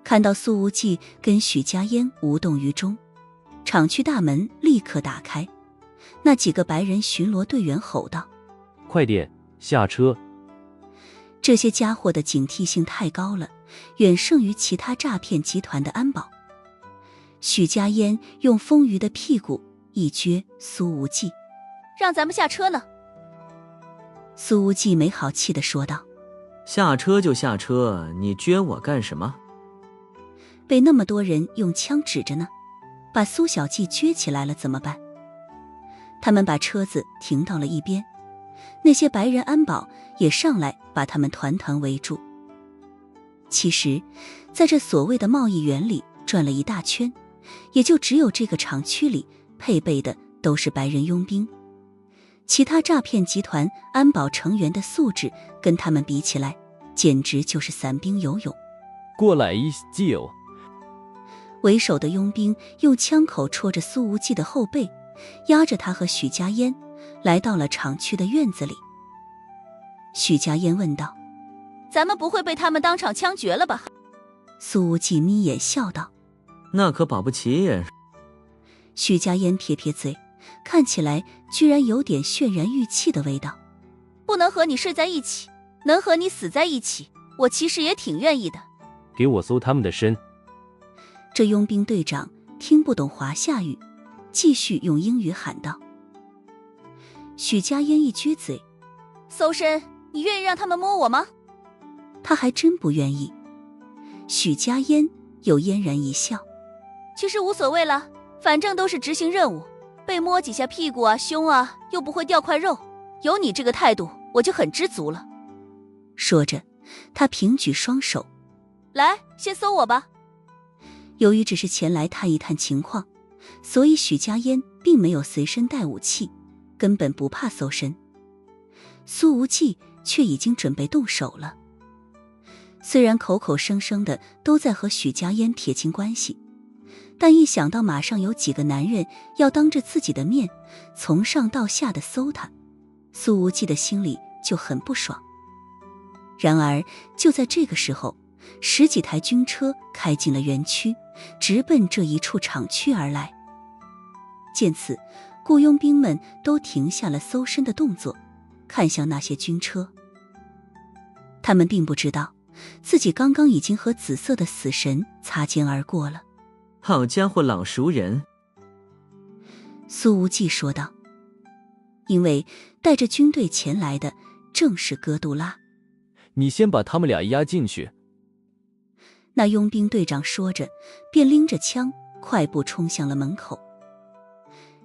看到苏无忌跟许家烟无动于衷，厂区大门立刻打开，那几个白人巡逻队员吼道：快点下车！这些家伙的警惕性太高了，远胜于其他诈骗集团的安保。许家烟用丰腴的屁股一撅苏无忌：让咱们下车呢。苏无忌没好气地说道：下车就下车，你撅我干什么？被那么多人用枪指着呢，把苏小季撅起来了怎么办？他们把车子停到了一边，那些白人安保也上来把他们团团围住。其实在这所谓的贸易园里转了一大圈，也就只有这个厂区里配备的都是白人佣兵，其他诈骗集团安保成员的素质跟他们比起来简直就是散兵游泳。过来一 steal。 为首的佣兵用枪口戳着苏无忌的后背，压着他和许家烟来到了厂区的院子里。许家烟问道：咱们不会被他们当场枪决了吧？苏无忌眯眼笑道：那可保不齐。许家烟撇撇嘴，看起来居然有点渲然欲泣的味道。不能和你睡在一起，能和你死在一起，我其实也挺愿意的。给我搜他们的身。这佣兵队长听不懂华夏语，继续用英语喊道。许家烟一撅嘴：搜身，你愿意让他们摸我吗？他还真不愿意。许家烟又嫣然一笑：其实无所谓了，反正都是执行任务，被摸几下屁股啊胸啊又不会掉块肉，有你这个态度我就很知足了。说着他平举双手：来，先搜我吧。由于只是前来探一探情况，所以许家烟并没有随身带武器，根本不怕搜身。苏无忌却已经准备动手了。虽然口口声声的都在和许家烟撇清关系，但一想到马上有几个男人要当着自己的面从上到下的搜他，苏无忌的心里就很不爽。然而就在这个时候，10几台军车开进了园区，直奔这一处厂区而来。见此，雇佣兵们都停下了搜身的动作，看向那些军车。他们并不知道自己刚刚已经和紫色的死神擦肩而过了。好家伙，老熟人。苏无忌说道。因为带着军队前来的正是哥杜拉。你先把他们俩押进去。那佣兵队长说着，便拎着枪快步冲向了门口。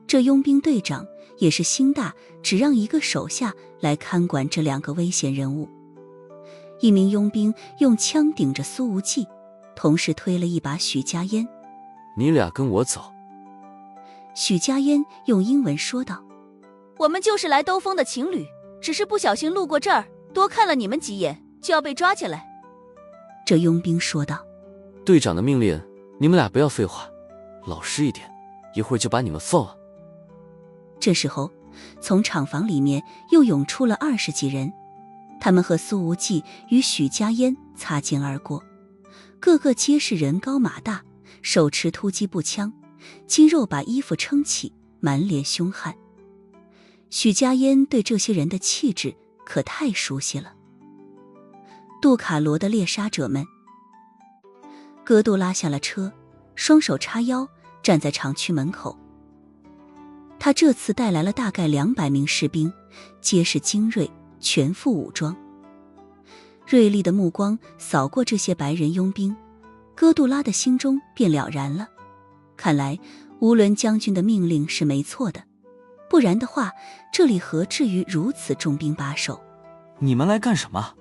这佣兵队长也是心大，只让一个手下来看管这2个危险人物。一名佣兵用枪顶着苏无忌，同时推了一把许家烟。你俩跟我走。许家烟用英文说道：我们就是来兜风的情侣，只是不小心路过这儿，多看了你们几眼，就要被抓起来。这佣兵说道：队长的命令，你们俩不要废话，老实一点，一会儿就把你们放了。这时候从厂房里面又涌出了20几人，他们和苏无忌与许家烟擦肩而过，个个皆是人高马大，手持突击步枪，肌肉把衣服撑起，满脸凶悍。许家烟对这些人的气质可太熟悉了。杜卡罗的猎杀者们。哥杜拉下了车，双手叉腰站在厂区门口。他这次带来了大概200名士兵，皆是精锐，全副武装。锐利的目光扫过这些白人佣兵，哥杜拉的心中便了然了。看来乌伦将军的命令是没错的，不然的话，这里何至于如此重兵把守？你们来干什么？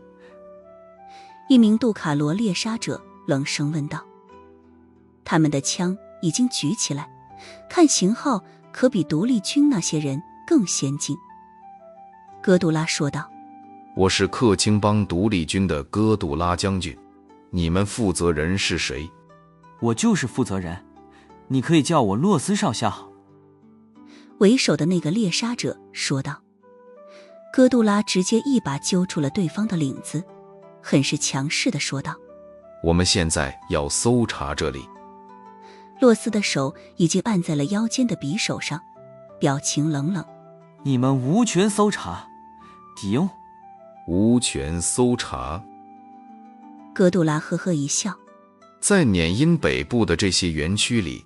一名杜卡罗猎杀者冷声问道。他们的枪已经举起来，看型号可比独立军那些人更先进。哥杜拉说道：我是克钦邦独立军的哥杜拉将军，你们负责人是谁？我就是负责人，你可以叫我洛斯少校。为首的那个猎杀者说道。哥杜拉直接一把揪住了对方的领子，很是强势地说道：我们现在要搜查这里。洛斯的手已经按在了腰间的匕首上，表情冷冷。你们无权搜查，迪翁。无权搜查。哥杜拉呵呵一笑。在缅因北部的这些园区里，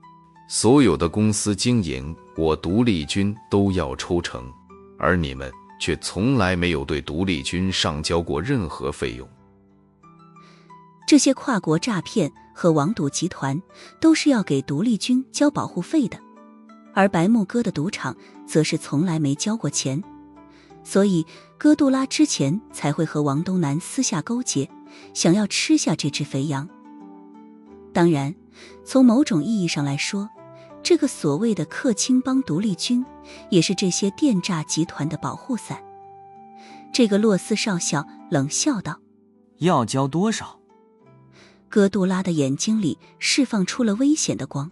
所有的公司经营，我独立军都要抽成，而你们却从来没有对独立军上交过任何费用。这些跨国诈骗和网赌集团都是要给独立军交保护费的，而白木哥的赌场则是从来没交过钱，所以哥杜拉之前才会和王东南私下勾结，想要吃下这只肥羊。当然，从某种意义上来说，这个所谓的克钦邦独立军也是这些电诈集团的保护伞。这个洛斯少校冷笑道：要交多少？哥杜拉的眼睛里释放出了危险的光。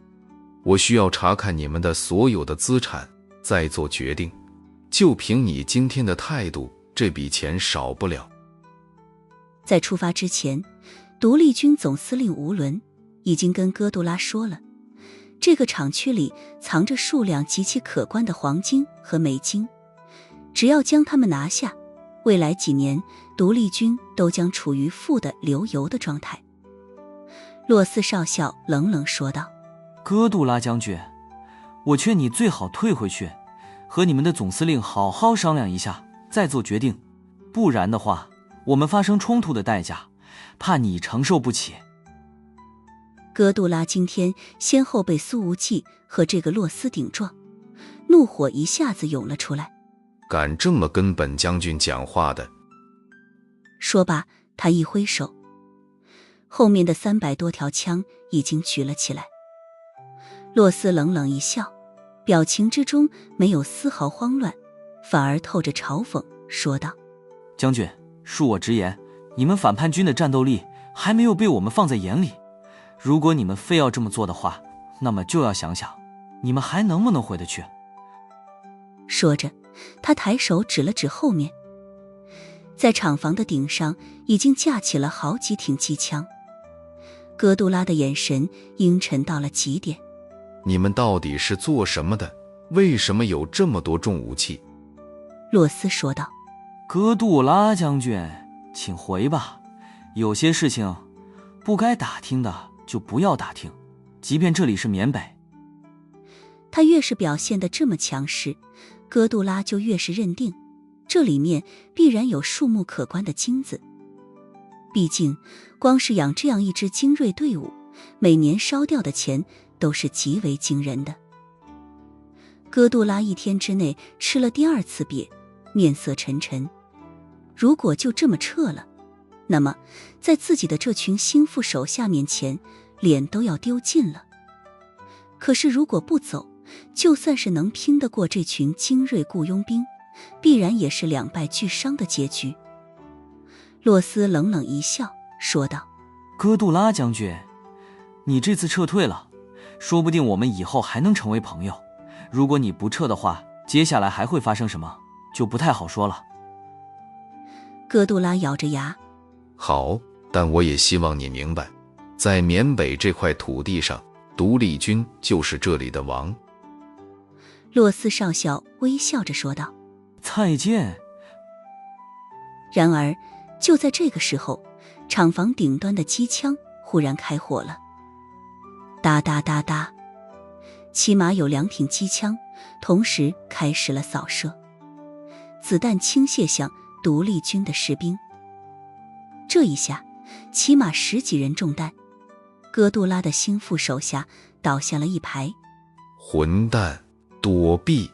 我需要查看你们的所有的资产，再做决定。就凭你今天的态度，这笔钱少不了。在出发之前，独立军总司令吴伦已经跟哥杜拉说了，这个厂区里藏着数量极其可观的黄金和美金，只要将它们拿下，未来几年独立军都将处于富得流油的状态。洛斯少校冷冷说道：哥杜拉将军，我劝你最好退回去，和你们的总司令好好商量一下，再做决定，不然的话，我们发生冲突的代价，怕你承受不起。哥杜拉今天先后被苏无忌和这个洛斯顶撞，怒火一下子涌了出来。敢这么跟本将军讲话的？说罢，他一挥手，后面的300多条枪已经举了起来。洛斯冷冷一笑，表情之中没有丝毫慌乱，反而透着嘲讽，说道：将军，恕我直言，你们反叛军的战斗力还没有被我们放在眼里。如果你们非要这么做的话，那么就要想想，你们还能不能回得去。说着，他抬手指了指后面，在厂房的顶上已经架起了好几挺机枪。哥杜拉的眼神阴沉到了极点。你们到底是做什么的？为什么有这么多重武器？洛斯说道：哥杜拉将军，请回吧，有些事情不该打听的就不要打听，即便这里是缅北。他越是表现得这么强势，哥杜拉就越是认定这里面必然有数目可观的金子。毕竟光是养这样一支精锐队伍，每年烧掉的钱都是极为惊人的。哥杜拉1天之内吃了第2次瘪，面色沉沉。如果就这么撤了，那么在自己的这群心腹手下面前，脸都要丢尽了。可是如果不走，就算是能拼得过这群精锐雇佣兵，必然也是2败俱伤的结局。洛斯冷冷一笑，说道：哥杜拉将军，你这次撤退了，说不定我们以后还能成为朋友。如果你不撤的话，接下来还会发生什么，就不太好说了。哥杜拉咬着牙：好，但我也希望你明白，在缅北这块土地上，独立军就是这里的王。洛斯少校微笑着说道：再见。然而就在这个时候，厂房顶端的机枪忽然开火了。哒哒哒哒，起码有2挺机枪同时开始了扫射，子弹倾泻向独立军的士兵。这一下起码10几人中弹，哥杜拉的心腹手下倒下了一排。混蛋，躲避！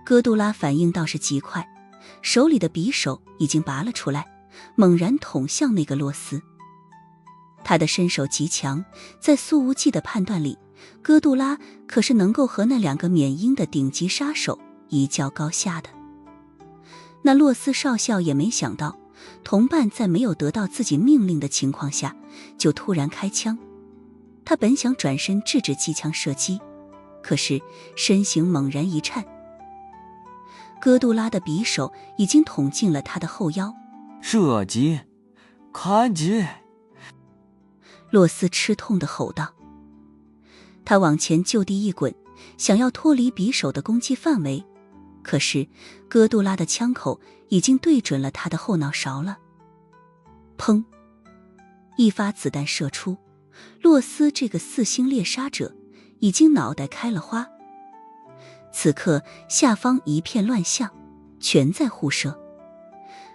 哥杜拉反应倒是极快，手里的匕首已经拔了出来，猛然捅向那个洛斯。他的身手极强，在苏无忌的判断里，哥杜拉可是能够和那2个缅因的顶级杀手一较高下的。那洛斯少校也没想到，同伴在没有得到自己命令的情况下就突然开枪。他本想转身制止机枪射击，可是身形猛然一颤，哥杜拉的匕首已经捅进了他的后腰。射击，开击！洛斯吃痛地吼道。他往前就地一滚，想要脱离匕首的攻击范围，可是哥杜拉的枪口已经对准了他的后脑勺了。砰！一发子弹射出，洛斯这个4星猎杀者已经脑袋开了花。此刻下方一片乱象，全在互射。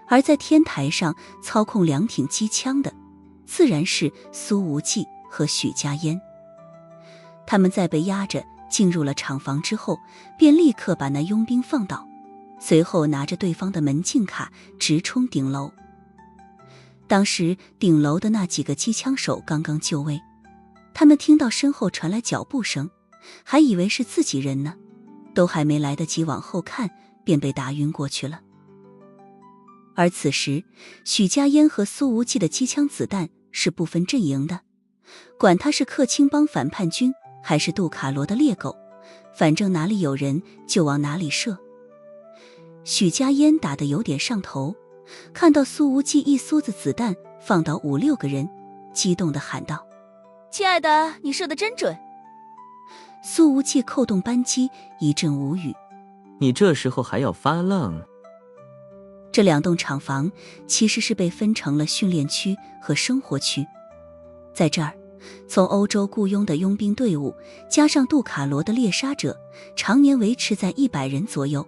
而在天台上操控2挺机枪的，自然是苏无忌和许家烟。他们在被压着进入了厂房之后，便立刻把那佣兵放倒，随后拿着对方的门禁卡直冲顶楼。当时顶楼的那几个机枪手刚刚就位，他们听到身后传来脚步声，还以为是自己人呢，都还没来得及往后看，便被打晕过去了。而此时许家烟和苏无忌的机枪子弹是不分阵营的，管他是克钦帮反叛军还是杜卡罗的猎狗，反正哪里有人就往哪里射。许家烟打得有点上头，看到苏无忌一梭子子弹放倒5、6个人，激动地喊道：亲爱的，你射得真准。苏无忌扣动扳机，一阵无语。你这时候还要发愣？这2栋厂房其实是被分成了训练区和生活区。在这儿，从欧洲雇佣的佣兵队伍加上杜卡罗的猎杀者，常年维持在100人左右。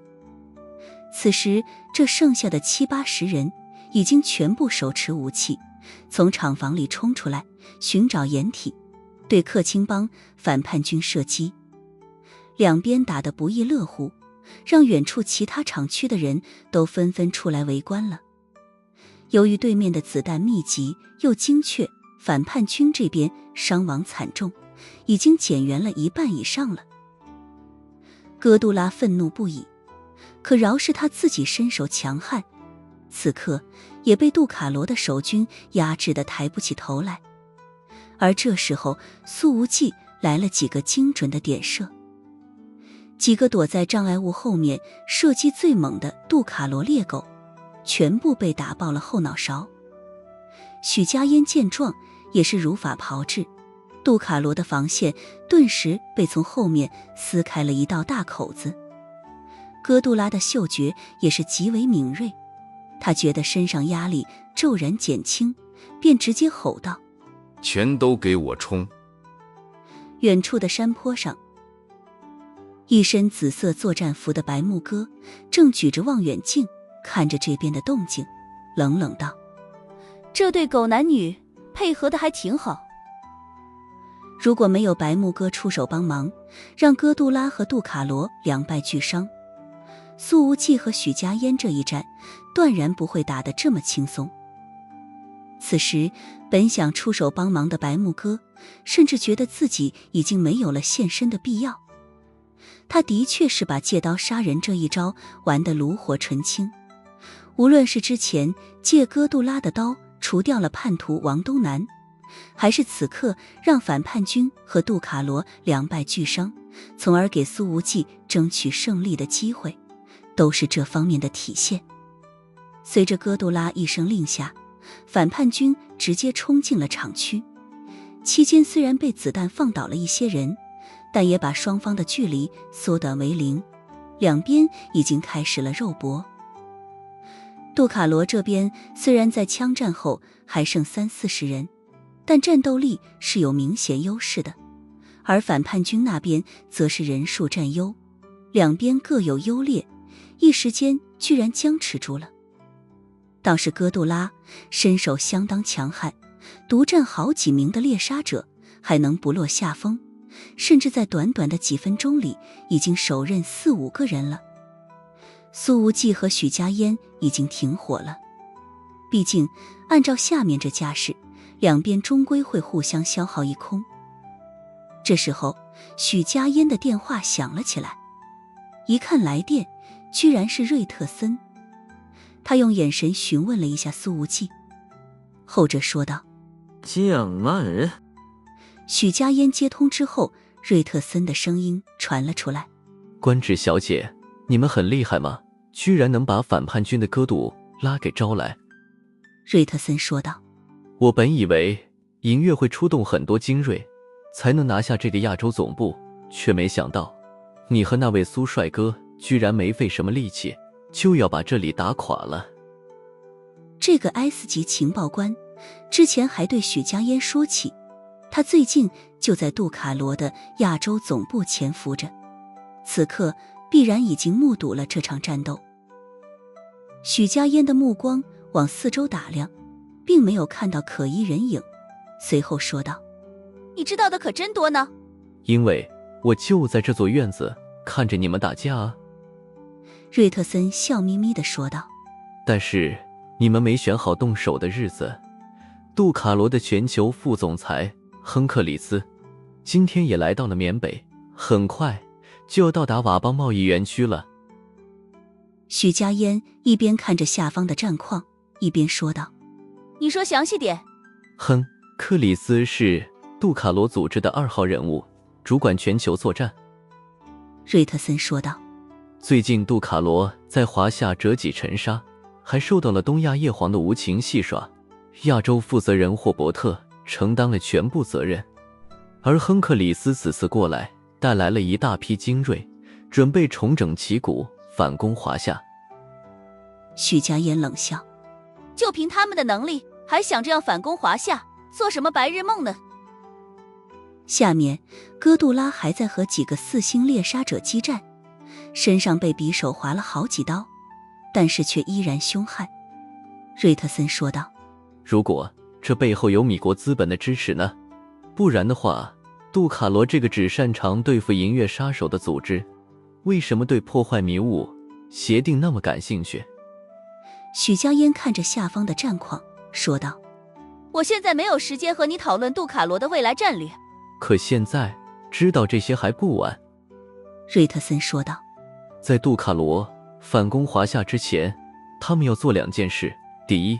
此时这剩下的7、80人已经全部手持武器，从厂房里冲出来，寻找掩体，对克钦帮反叛军射击。两边打得不亦乐乎，让远处其他厂区的人都纷纷出来围观了。由于对面的子弹密集又精确，反叛军这边伤亡惨重，已经减员了1半以上了。哥杜拉愤怒不已，可饶是他自己身手强悍，此刻也被杜卡罗的守军压制得抬不起头来。而这时候苏无忌来了几个精准的点射，几个躲在障碍物后面射击最猛的杜卡罗猎狗全部被打爆了后脑勺。许家烟见状也是如法炮制，杜卡罗的防线顿时被从后面撕开了一道大口子。哥杜拉的嗅觉也是极为敏锐，他觉得身上压力骤然减轻，便直接吼道：全都给我冲！远处的山坡上，一身紫色作战服的白木哥正举着望远镜看着这边的动静，冷冷道：这对狗男女配合的还挺好。如果没有白木哥出手帮忙，让哥杜拉和杜卡罗两败俱伤，苏无忌和许家烟这一战断然不会打得这么轻松。此时本想出手帮忙的白木哥甚至觉得自己已经没有了现身的必要。他的确是把借刀杀人这一招玩得炉火纯青，无论是之前借哥杜拉的刀除掉了叛徒王东南，还是此刻让反叛军和杜卡罗两败俱伤，从而给苏无忌争取胜利的机会，都是这方面的体现。随着哥杜拉一声令下，反叛军直接冲进了厂区，期间虽然被子弹放倒了一些人，但也把双方的距离缩短为0，两边已经开始了肉搏。杜卡罗这边虽然在枪战后还剩30、40人，但战斗力是有明显优势的，而反叛军那边则是人数占优，两边各有优劣，一时间居然僵持住了。倒是哥杜拉身手相当强悍，独占好几名的猎杀者，还能不落下风，甚至在短短的几分钟里已经手刃4、5个人了。苏无忌和许家烟已经停火了，毕竟按照下面这架势，两边终归会互相消耗一空。这时候许家烟的电话响了起来，一看来电居然是瑞特森。他用眼神询问了一下苏无忌，后者说道：蒋儿。许家烟接通之后，瑞特森的声音传了出来：官职小姐，你们很厉害吗？居然能把反叛军的哥杜拉给招来。瑞特森说道：我本以为银月会出动很多精锐，才能拿下这个亚洲总部，却没想到，你和那位苏帅哥居然没费什么力气，就要把这里打垮了。这个 S 级情报官之前还对许家烟说起，他最近就在杜卡罗的亚洲总部潜伏着，此刻必然已经目睹了这场战斗。许家烟的目光往四周打量，并没有看到可疑人影，随后说道：你知道的可真多呢。因为我就在这座院子看着你们打架啊。瑞特森笑眯眯地说道。但是你们没选好动手的日子。杜卡罗的全球副总裁亨克里斯今天也来到了缅北，很快就要到达瓦邦贸易园区了。许家烟一边看着下方的战况，一边说道：你说详细点。亨克里斯是杜卡罗组织的2号人物，主管全球作战。瑞特森说道。最近杜卡罗在华夏折戟沉沙，还受到了东亚叶皇的无情戏耍，亚洲负责人霍伯特承担了全部责任，而亨克里斯此次过来带来了一大批精锐，准备重整旗鼓反攻华夏。许家烟冷笑：就凭他们的能力，还想着要反攻华夏，做什么白日梦呢？下面哥杜拉还在和几个4星猎杀者激战，身上被匕首划了好几刀，但是却依然凶悍。瑞特森说道：如果这背后有米国资本的支持呢？不然的话，杜卡罗这个只擅长对付银月杀手的组织，为什么对破坏迷雾协定那么感兴趣？许家烟看着下方的战况说道：我现在没有时间和你讨论杜卡罗的未来战略。可现在知道这些还不晚。瑞特森说道：在杜卡罗反攻华夏之前，他们要做2件事：第一，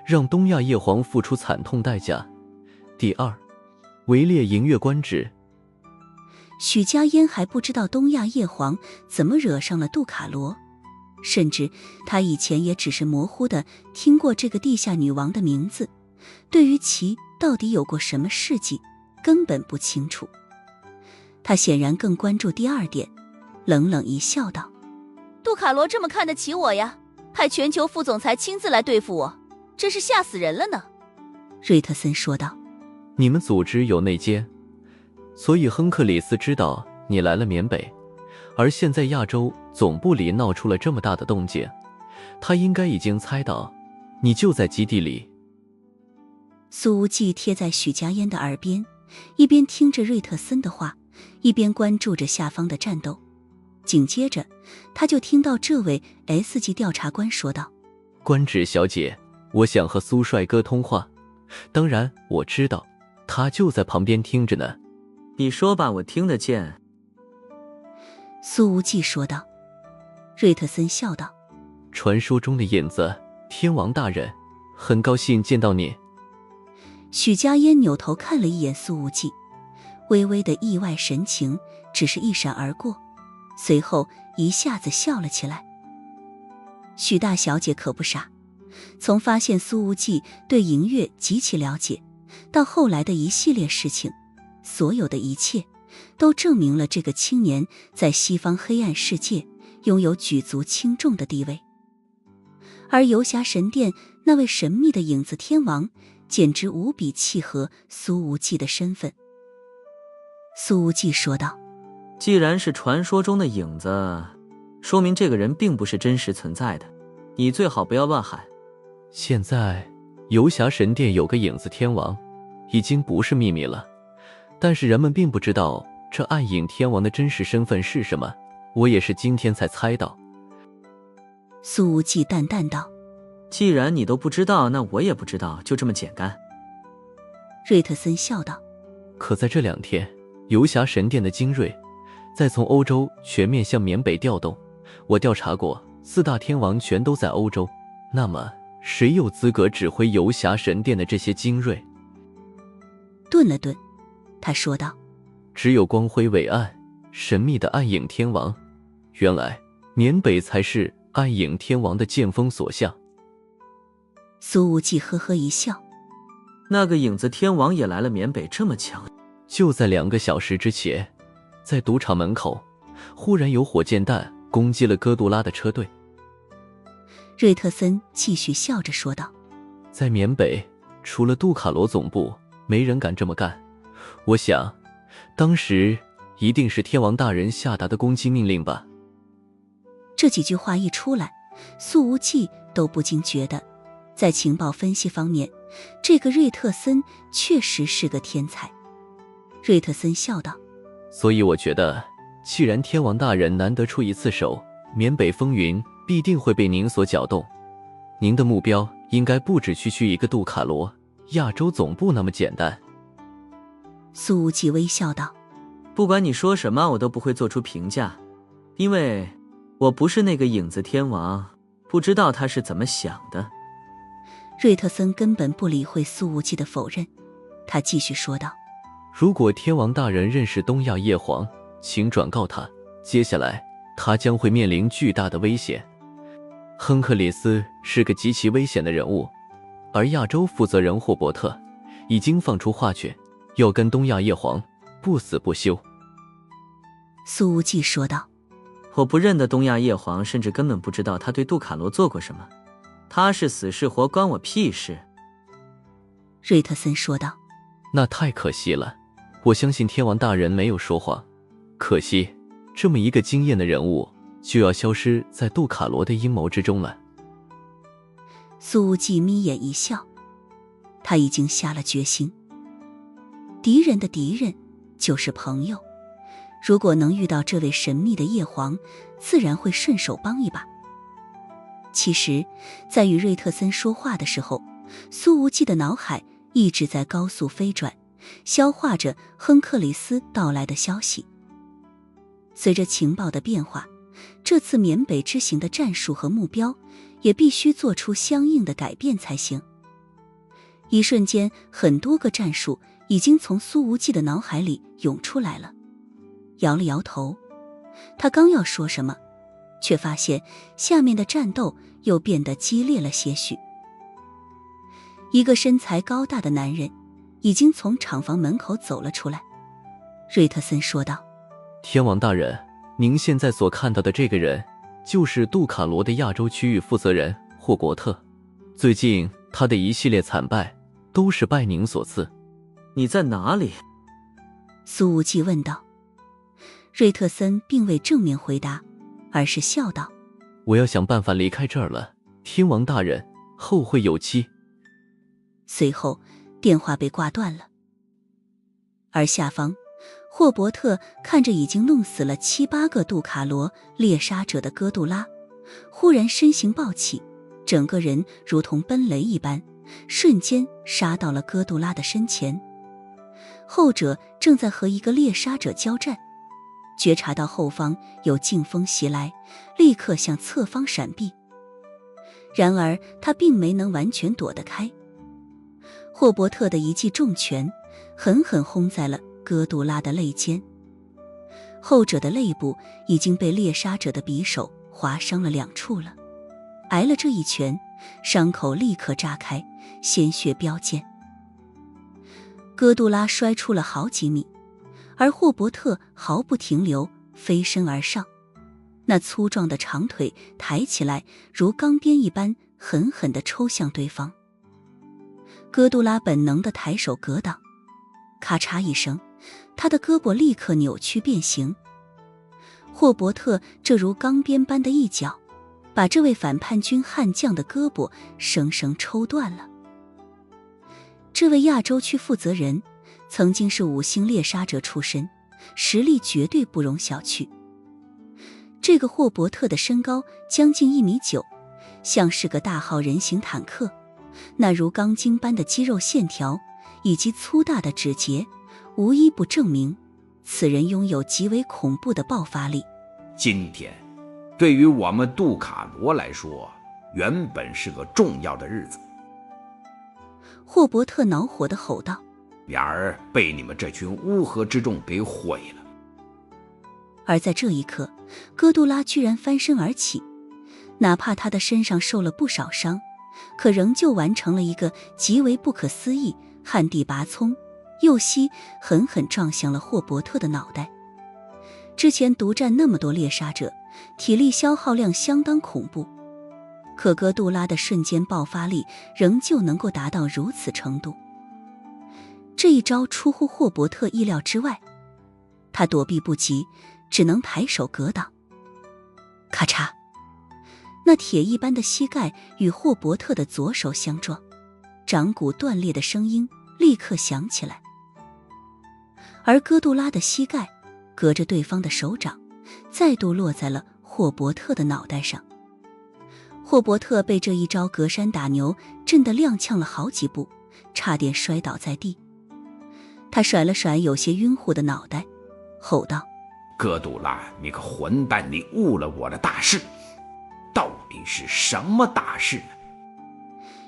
让东亚叶皇付出惨痛代价；第二，围猎银月官职。许家烟还不知道东亚叶皇怎么惹上了杜卡罗，甚至他以前也只是模糊地听过这个地下女王的名字，对于其到底有过什么事迹根本不清楚。他显然更关注第二点，冷冷一笑道：杜卡罗这么看得起我呀，派全球副总裁亲自来对付我，真是吓死人了呢。瑞特森说道：你们组织有内奸，所以亨克里斯知道你来了缅北，而现在亚洲总部里闹出了这么大的动静，他应该已经猜到你就在基地里。苏无忌贴在许家烟的耳边，一边听着瑞特森的话，一边关注着下方的战斗。紧接着他就听到这位 S 级调查官说道：官职小姐，我想和苏帅哥通话，当然我知道他就在旁边听着呢。你说吧，我听得见。苏无忌说道。瑞特森笑道：传说中的影子天王大人，很高兴见到你。许家烟扭头看了一眼苏无忌，微微的意外神情只是一闪而过，随后一下子笑了起来。许大小姐可不傻，从发现苏无忌对银月极其了解，到后来的一系列事情，所有的一切都证明了这个青年在西方黑暗世界拥有举足轻重的地位。而游侠神殿那位神秘的影子天王简直无比契合苏无忌的身份。苏无忌说道：既然是传说中的影子，说明这个人并不是真实存在的，你最好不要乱喊。现在游侠神殿有个影子天王已经不是秘密了，但是人们并不知道这暗影天王的真实身份是什么，我也是今天才猜到。苏无忌淡淡道：既然你都不知道，那我也不知道，就这么简单。瑞特森笑道：可在这2天，游侠神殿的精锐再从欧洲全面向缅北调动，我调查过，4大天王全都在欧洲，那么谁有资格指挥游侠神殿的这些精锐？顿了顿，他说道：只有光辉伟岸、神秘的暗影天王，原来缅北才是暗影天王的剑锋所向。苏无忌呵呵一笑：那个影子天王也来了缅北，这么强？就在2个小时之前，在赌场门口，忽然有火箭弹攻击了哥杜拉的车队。瑞特森继续笑着说道：在缅北，除了杜卡罗总部，没人敢这么干。我想，当时一定是天王大人下达的攻击命令吧。这几句话一出来，苏无忌都不禁觉得，在情报分析方面，这个瑞特森确实是个天才。瑞特森笑道：所以我觉得，既然天王大人难得出一次手，缅北风云必定会被您所搅动。您的目标应该不只区一个杜卡罗亚洲总部那么简单。苏无忌微笑道：不管你说什么，我都不会做出评价，因为我不是那个影子天王，不知道他是怎么想的。瑞特森根本不理会苏无忌的否认，他继续说道：如果天王大人认识东亚叶皇，请转告他，接下来他将会面临巨大的危险。亨克里斯是个极其危险的人物，而亚洲负责人霍伯特已经放出话去，要跟东亚叶皇不死不休。苏无忌说道：我不认得东亚叶皇，甚至根本不知道他对杜卡罗做过什么，他是死是活关我屁事。瑞特森说道：那太可惜了，我相信天王大人没有说谎，可惜这么一个惊艳的人物就要消失在杜卡罗的阴谋之中了。苏无忌眯眼一笑，他已经下了决心，敌人的敌人就是朋友，如果能遇到这位神秘的叶皇，自然会顺手帮一把。其实，在与瑞特森说话的时候，苏无忌的脑海一直在高速飞转，消化着亨克里斯到来的消息。随着情报的变化，这次缅北之行的战术和目标也必须做出相应的改变才行。一瞬间，很多个战术已经从苏无忌的脑海里涌出来了。摇了摇头，他刚要说什么，却发现下面的战斗又变得激烈了些许。一个身材高大的男人已经从厂房门口走了出来。瑞特森说道：天王大人，您现在所看到的这个人就是杜卡罗的亚洲区域负责人霍伯特，最近他的一系列惨败都是拜您所赐。你在哪里？苏无忌问道。瑞特森并未正面回答，而是笑道：我要想办法离开这儿了，天王大人后会有期。随后电话被挂断了。而下方，霍伯特看着已经弄死了7、8个杜卡罗猎杀者的哥杜拉，忽然身形暴起，整个人如同奔雷一般，瞬间杀到了哥杜拉的身前。后者正在和一个猎杀者交战，觉察到后方有劲风袭来，立刻向侧方闪避。然而他并没能完全躲得开，霍伯特的一记重拳狠狠轰在了哥杜拉的肋间，后者的肋部已经被猎杀者的匕首划伤了2处了。挨了这一拳，伤口立刻炸开，鲜血飙溅。哥杜拉摔出了好几米，而霍伯特毫不停留，飞身而上，那粗壮的长腿抬起来如钢鞭一般，狠狠地抽向对方。哥杜拉本能地抬手格挡，咔嚓一声，他的胳膊立刻扭曲变形。霍伯特这如钢鞭般的一脚，把这位反叛军悍将的胳膊生生抽断了。这位亚洲区负责人曾经是5星猎杀者出身，实力绝对不容小觑。这个霍伯特的身高将近1.9米，像是个大号人形坦克，那如钢筋般的肌肉线条以及粗大的指节，无一不证明此人拥有极为恐怖的爆发力。今天对于我们杜卡罗来说，原本是个重要的日子。霍伯特恼火地吼道，然而被你们这群乌合之众给毁了。而在这一刻，哥杜拉居然翻身而起，哪怕他的身上受了不少伤，可仍旧完成了一个极为不可思议、旱地拔葱，右膝狠狠撞向了霍伯特的脑袋。之前独占那么多猎杀者，体力消耗量相当恐怖，可哥杜拉的瞬间爆发力仍旧能够达到如此程度。这一招出乎霍伯特意料之外，他躲避不及，只能抬手格挡。咔嚓，那铁一般的膝盖与霍伯特的左手相撞，掌骨断裂的声音立刻响起来。而哥杜拉的膝盖隔着对方的手掌，再度落在了霍伯特的脑袋上。霍伯特被这一招隔山打牛震得踉跄了好几步，差点摔倒在地。他甩了甩有些晕乎的脑袋，吼道：哥杜拉，你个混蛋，你误了我的大事！到底是什么大事呢？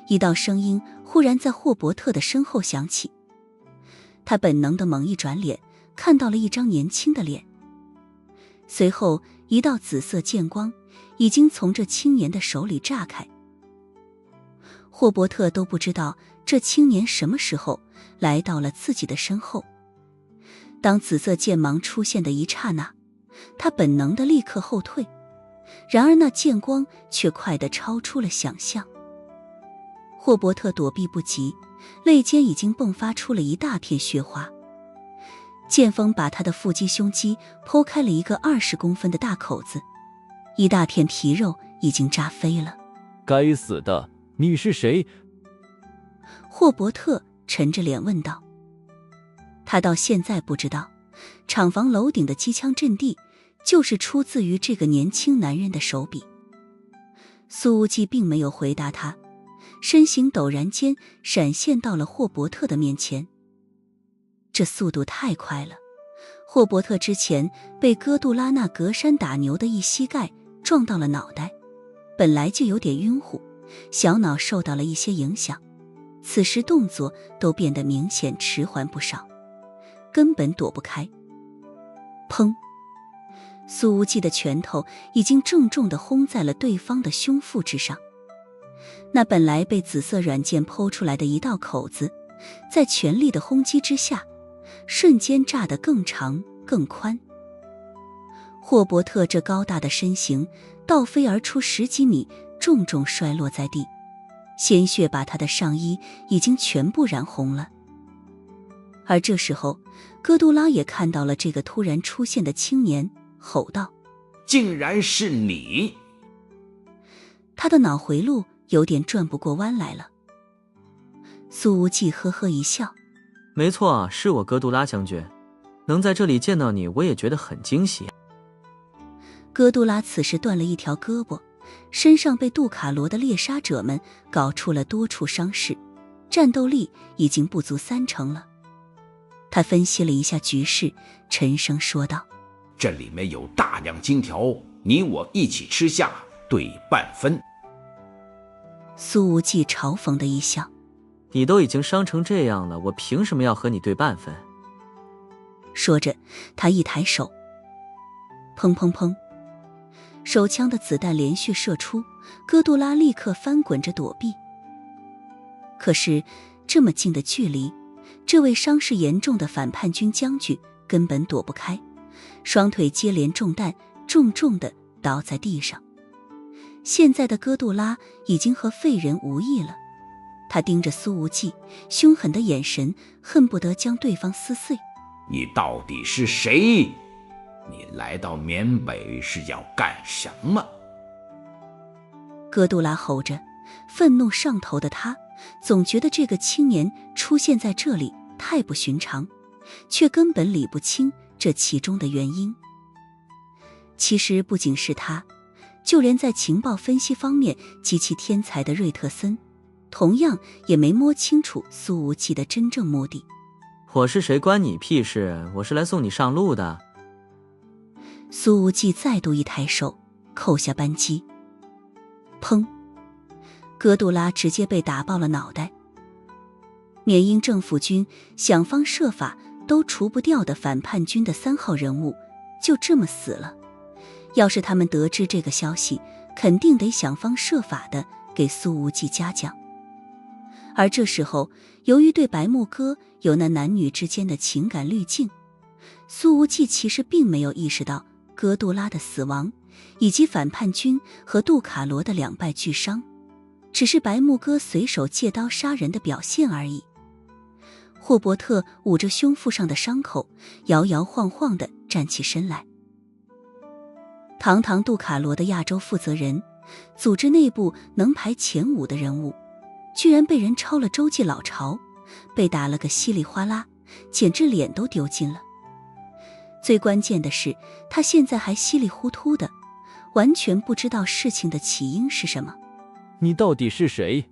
一道声音忽然在霍伯特的身后响起，他本能地猛一转脸，看到了一张年轻的脸。随后一道紫色剑光已经从这青年的手里炸开。霍伯特都不知道这青年什么时候来到了自己的身后。当紫色剑芒出现的一刹那，他本能地立刻后退，然而那剑光却快得超出了想象。霍伯特躲避不及，肋间已经迸发出了一大片血花，剑锋把他的腹肌胸肌剖开了一个20公分的大口子，一大片皮肉已经炸飞了。该死的，你是谁？霍伯特沉着脸问道。他到现在不知道，厂房楼顶的机枪阵地就是出自于这个年轻男人的手笔。苏无忌并没有回答他，身形陡然间闪现到了霍伯特的面前。这速度太快了，霍伯特之前被哥杜拉那隔山打牛的一膝盖撞到了脑袋，本来就有点晕乎，小脑受到了一些影响，此时动作都变得明显迟缓不少，根本躲不开。砰！苏无忌的拳头已经重重地轰在了对方的胸腹之上，那本来被紫色软剑剖出来的一道口子，在全力的轰击之下，瞬间炸得更长更宽。霍伯特这高大的身形倒飞而出10几米，重重摔落在地，鲜血把他的上衣已经全部染红了。而这时候，哥杜拉也看到了这个突然出现的青年，吼道：竟然是你！他的脑回路有点转不过弯来了。苏无忌呵呵一笑：没错，是我哥杜拉将军，能在这里见到你，我也觉得很惊喜。哥杜拉此时断了一条胳膊，身上被杜卡罗的猎杀者们搞出了多处伤势，战斗力已经不足30%了。他分析了一下局势，沉声说道：这里面有大量金条，你我一起吃下，对半分。苏无忌嘲讽的一笑：你都已经伤成这样了，我凭什么要和你对半分？说着，他一抬手，砰砰砰，手枪的子弹连续射出，哥杜拉立刻翻滚着躲避。可是这么近的距离，这位伤势严重的反叛军将军根本躲不开，双腿接连中弹，重重地倒在地上。现在的哥杜拉已经和废人无异了，他盯着苏无忌，凶狠的眼神恨不得将对方撕碎。你到底是谁？你来到缅北是要干什么？哥杜拉吼着，愤怒上头的他总觉得这个青年出现在这里太不寻常，却根本理不清这其中的原因。其实不仅是他，就连在情报分析方面极其天才的瑞特森，同样也没摸清楚苏无忌的真正目的。我是谁关你屁事，我是来送你上路的。苏无忌再度一抬手，扣下扳机。砰！哥杜拉直接被打爆了脑袋。缅因政府军想方设法都除不掉的反叛军的3号人物就这么死了。要是他们得知这个消息，肯定得想方设法的给苏无忌嘉奖。而这时候，由于对白木哥有那男女之间的情感滤镜，苏无忌其实并没有意识到哥杜拉的死亡以及反叛军和杜卡罗的两败俱伤，只是白木哥随手借刀杀人的表现而已。霍伯特捂着胸腹上的伤口，摇摇晃晃地站起身来。堂堂杜卡罗的亚洲负责人，组织内部能排前5的人物，居然被人抄了洲际老巢，被打了个稀里哗啦，简直脸都丢尽了。最关键的是，他现在还稀里糊涂的，完全不知道事情的起因是什么。你到底是谁？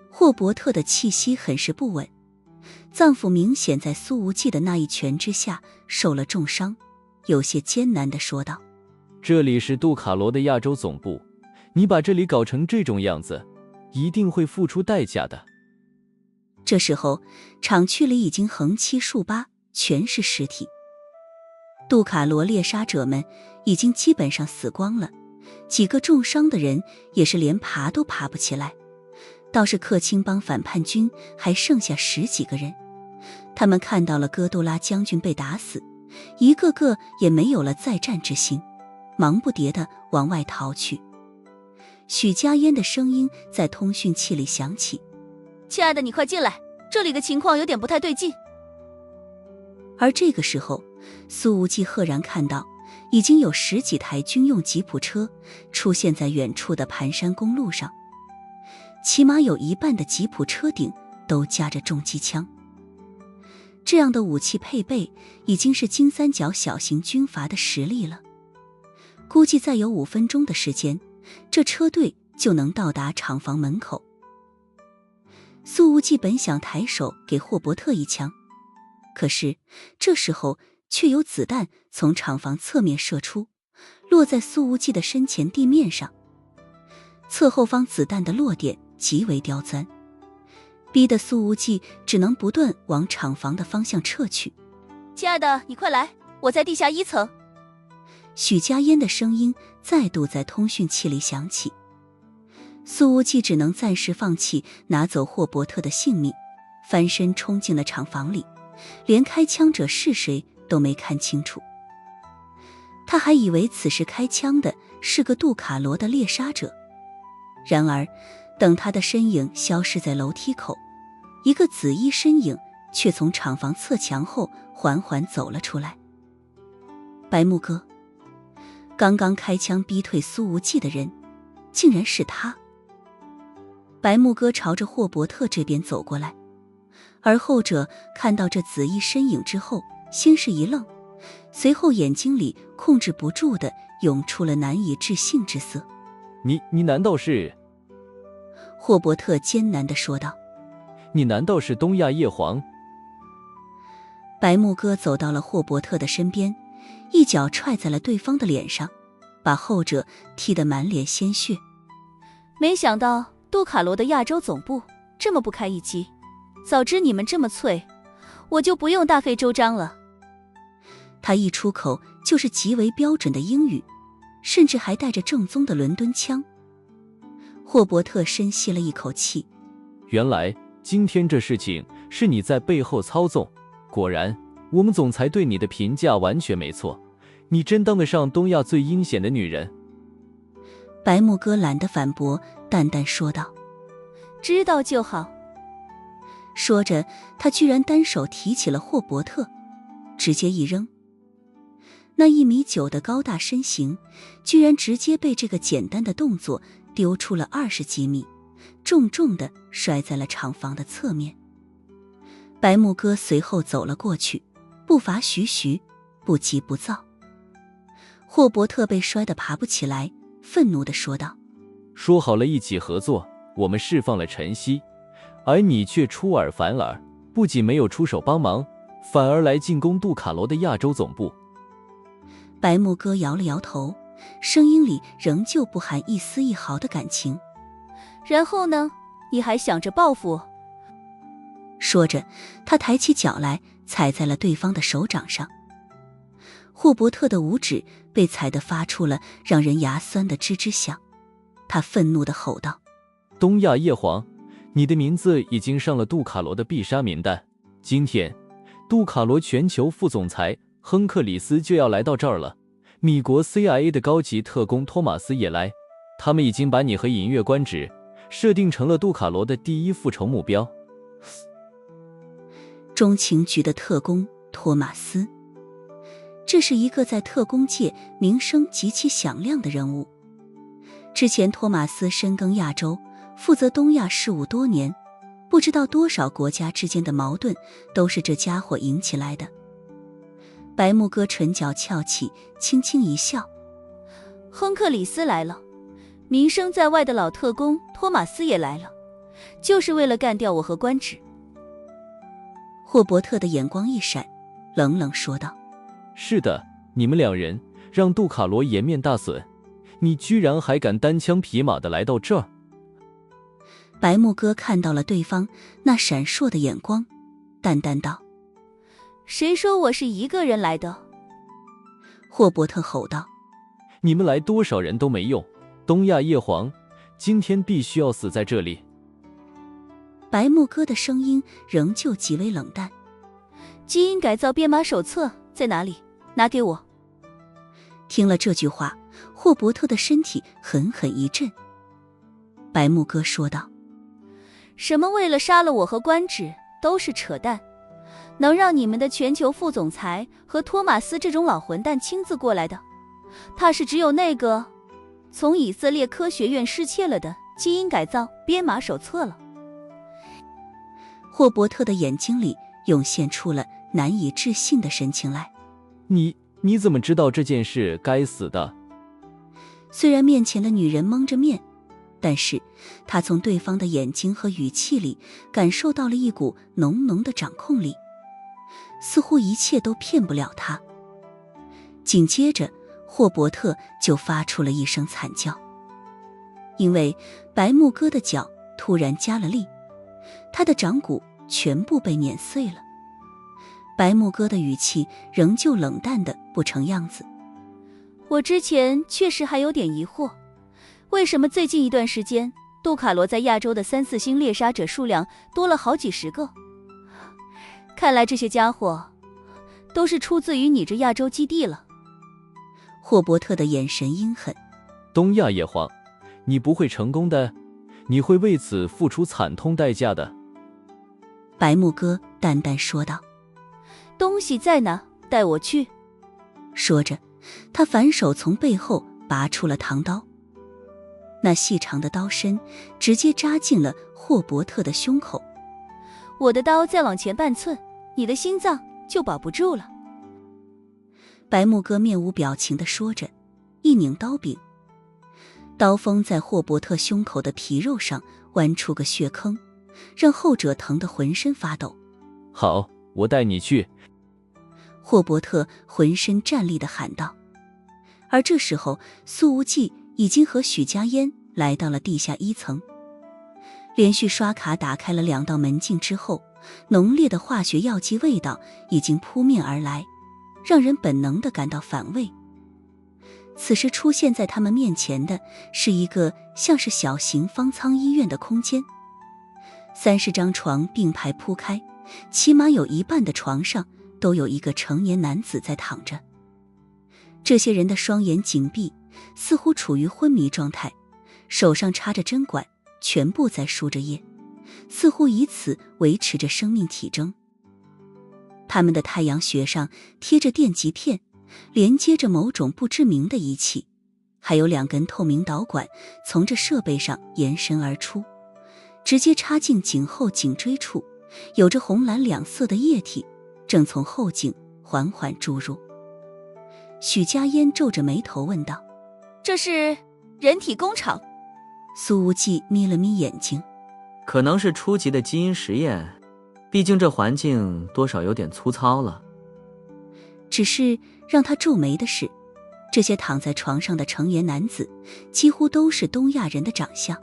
霍伯特的气息很是不稳，脏腑明显在苏无忌的那一拳之下受了重伤，有些艰难地说道：这里是杜卡罗的亚洲总部，你把这里搞成这种样子，一定会付出代价的。这时候，厂区里已经横七竖八，全是尸体。杜卡罗猎杀者们已经基本上死光了，几个重伤的人也是连爬都爬不起来。倒是克钦帮反叛军还剩下10几个人，他们看到了哥杜拉将军被打死，一个个也没有了再战之心，忙不迭地往外逃去。许家烟的声音在通讯器里响起：亲爱的，你快进来，这里的情况有点不太对劲。而这个时候，苏无忌赫然看到已经有10几台军用吉普车出现在远处的盘山公路上，起码有一半的吉普车顶都架着重机枪。这样的武器配备已经是金三角小型军阀的实力了，估计再有5分钟的时间，这车队就能到达厂房门口。苏无忌本想抬手给霍伯特一枪，可是这时候却有子弹从厂房侧面射出，落在苏无忌的身前地面上。侧后方子弹的落点极为刁钻，逼得苏无忌只能不断往厂房的方向撤去。亲爱的，你快来，我在地下1层。许家烟的声音再度在通讯器里响起。苏无忌只能暂时放弃拿走霍伯特的性命，翻身冲进了厂房里，连开枪者是谁都没看清楚。他还以为此时开枪的是个杜卡罗的猎杀者，然而等他的身影消失在楼梯口，一个紫衣身影却从厂房侧墙后缓缓走了出来。白木哥，刚刚开枪逼退苏无忌的人竟然是他。白木哥朝着霍伯特这边走过来，而后者看到这紫衣身影之后，先是一愣，随后眼睛里控制不住地涌出了难以置信之色。你难道是？霍伯特艰难地说道。你难道是东亚叶皇？白木哥走到了霍伯特的身边，一脚踹在了对方的脸上，把后者踢得满脸鲜血。没想到杜卡罗的亚洲总部这么不堪一击，早知你们这么脆，我就不用大费周章了。他一出口就是极为标准的英语，甚至还带着正宗的伦敦腔。霍伯特深吸了一口气，原来今天这事情是你在背后操纵，果然我们总裁对你的评价完全没错，你真当得上东亚最阴险的女人。白木哥懒得反驳，淡淡说道：知道就好。说着，他居然单手提起了霍伯特，直接一扔。那1.9米的高大身形居然直接被这个简单的动作丢出了20几米，重重地摔在了厂房的侧面。白木哥随后走了过去，步伐徐徐，不急不躁。霍伯特被摔得爬不起来，愤怒地说道：说好了一起合作，我们释放了陈曦，而你却出尔反尔，不仅没有出手帮忙，反而来进攻杜卡罗的亚洲总部。白木哥摇了摇头，声音里仍旧不含一丝一毫的感情。然后呢？你还想着报复？说着，他抬起脚来，踩在了对方的手掌上。霍伯特的五指被踩得发出了让人牙酸的吱吱响，他愤怒地吼道：东亚叶皇，你的名字已经上了杜卡罗的必杀名单。今天，杜卡罗全球副总裁亨克里斯就要来到这儿了。米国 CIA 的高级特工托马斯也来，他们已经把你和银月官职设定成了杜卡罗的第一复仇目标。中情局的特工托马斯，这是一个在特工界名声极其响亮的人物。之前托马斯深耕亚洲，负责东亚事务多年，不知道多少国家之间的矛盾都是这家伙引起来的。白木哥唇角翘起，轻轻一笑。亨克里斯来了，名声在外的老特工托马斯也来了，就是为了干掉我和官职。霍伯特的眼光一闪，冷冷说道：是的，你们两人让杜卡罗颜面大损，你居然还敢单枪匹马地来到这儿。白木哥看到了对方那闪烁的眼光，淡淡道：谁说我是一个人来的？霍伯特吼道：你们来多少人都没用，东亚叶皇今天必须要死在这里。白木哥的声音仍旧极为冷淡。基因改造编码手册在哪里？拿给我。听了这句话，霍伯特的身体狠狠一震。白木哥说道：什么为了杀了我和官职，都是扯淡。能让你们的全球副总裁和托马斯这种老混蛋亲自过来的，他是只有那个从以色列科学院失窃了的基因改造编码手册了。霍伯特的眼睛里涌现出了难以置信的神情来。你怎么知道这件事？该死的！虽然面前的女人蒙着面，但是他从对方的眼睛和语气里感受到了一股浓浓的掌控力，似乎一切都骗不了他。紧接着，霍伯特就发出了一声惨叫，因为白木哥的脚突然加了力，他的掌骨全部被碾碎了。白木哥的语气仍旧冷淡的不成样子。我之前确实还有点疑惑，为什么最近一段时间杜卡罗在亚洲的3、4星猎杀者数量多了好几十个？看来这些家伙都是出自于你这亚洲基地了。霍伯特的眼神阴狠。东亚叶皇，你不会成功的，你会为此付出惨痛代价的。白木哥淡淡说道。东西在哪？带我去。说着，他反手从背后拔出了唐刀，那细长的刀身直接扎进了霍伯特的胸口。我的刀再往前半寸，你的心脏就保不住了。白木哥面无表情地说着，一拧刀柄，刀锋在霍伯特胸口的皮肉上剜出个血坑，让后者疼得浑身发抖。好，我带你去。霍伯特浑身战栗地喊道。而这时候，苏无忌已经和许家烟来到了地下1层。连续刷卡打开了2道门径之后，浓烈的化学药剂味道已经扑面而来，让人本能地感到反胃。此时出现在他们面前的是一个像是小型方舱医院的空间，30张床并排铺开，起码有一半的床上都有一个成年男子在躺着。这些人的双眼紧闭，似乎处于昏迷状态，手上插着针管，全部在输着液，似乎以此维持着生命体征。他们的太阳穴上贴着电极片，连接着某种不知名的仪器，还有2根透明导管从这设备上延伸而出，直接插进颈后颈椎处，有着红蓝2色的液体正从后颈缓缓注入。许家烟皱着眉头问道：这是人体工厂？苏无忌眯了眯眼睛，可能是初级的基因实验，毕竟这环境多少有点粗糙了。只是让他皱眉的是，这些躺在床上的成年男子几乎都是东亚人的长相，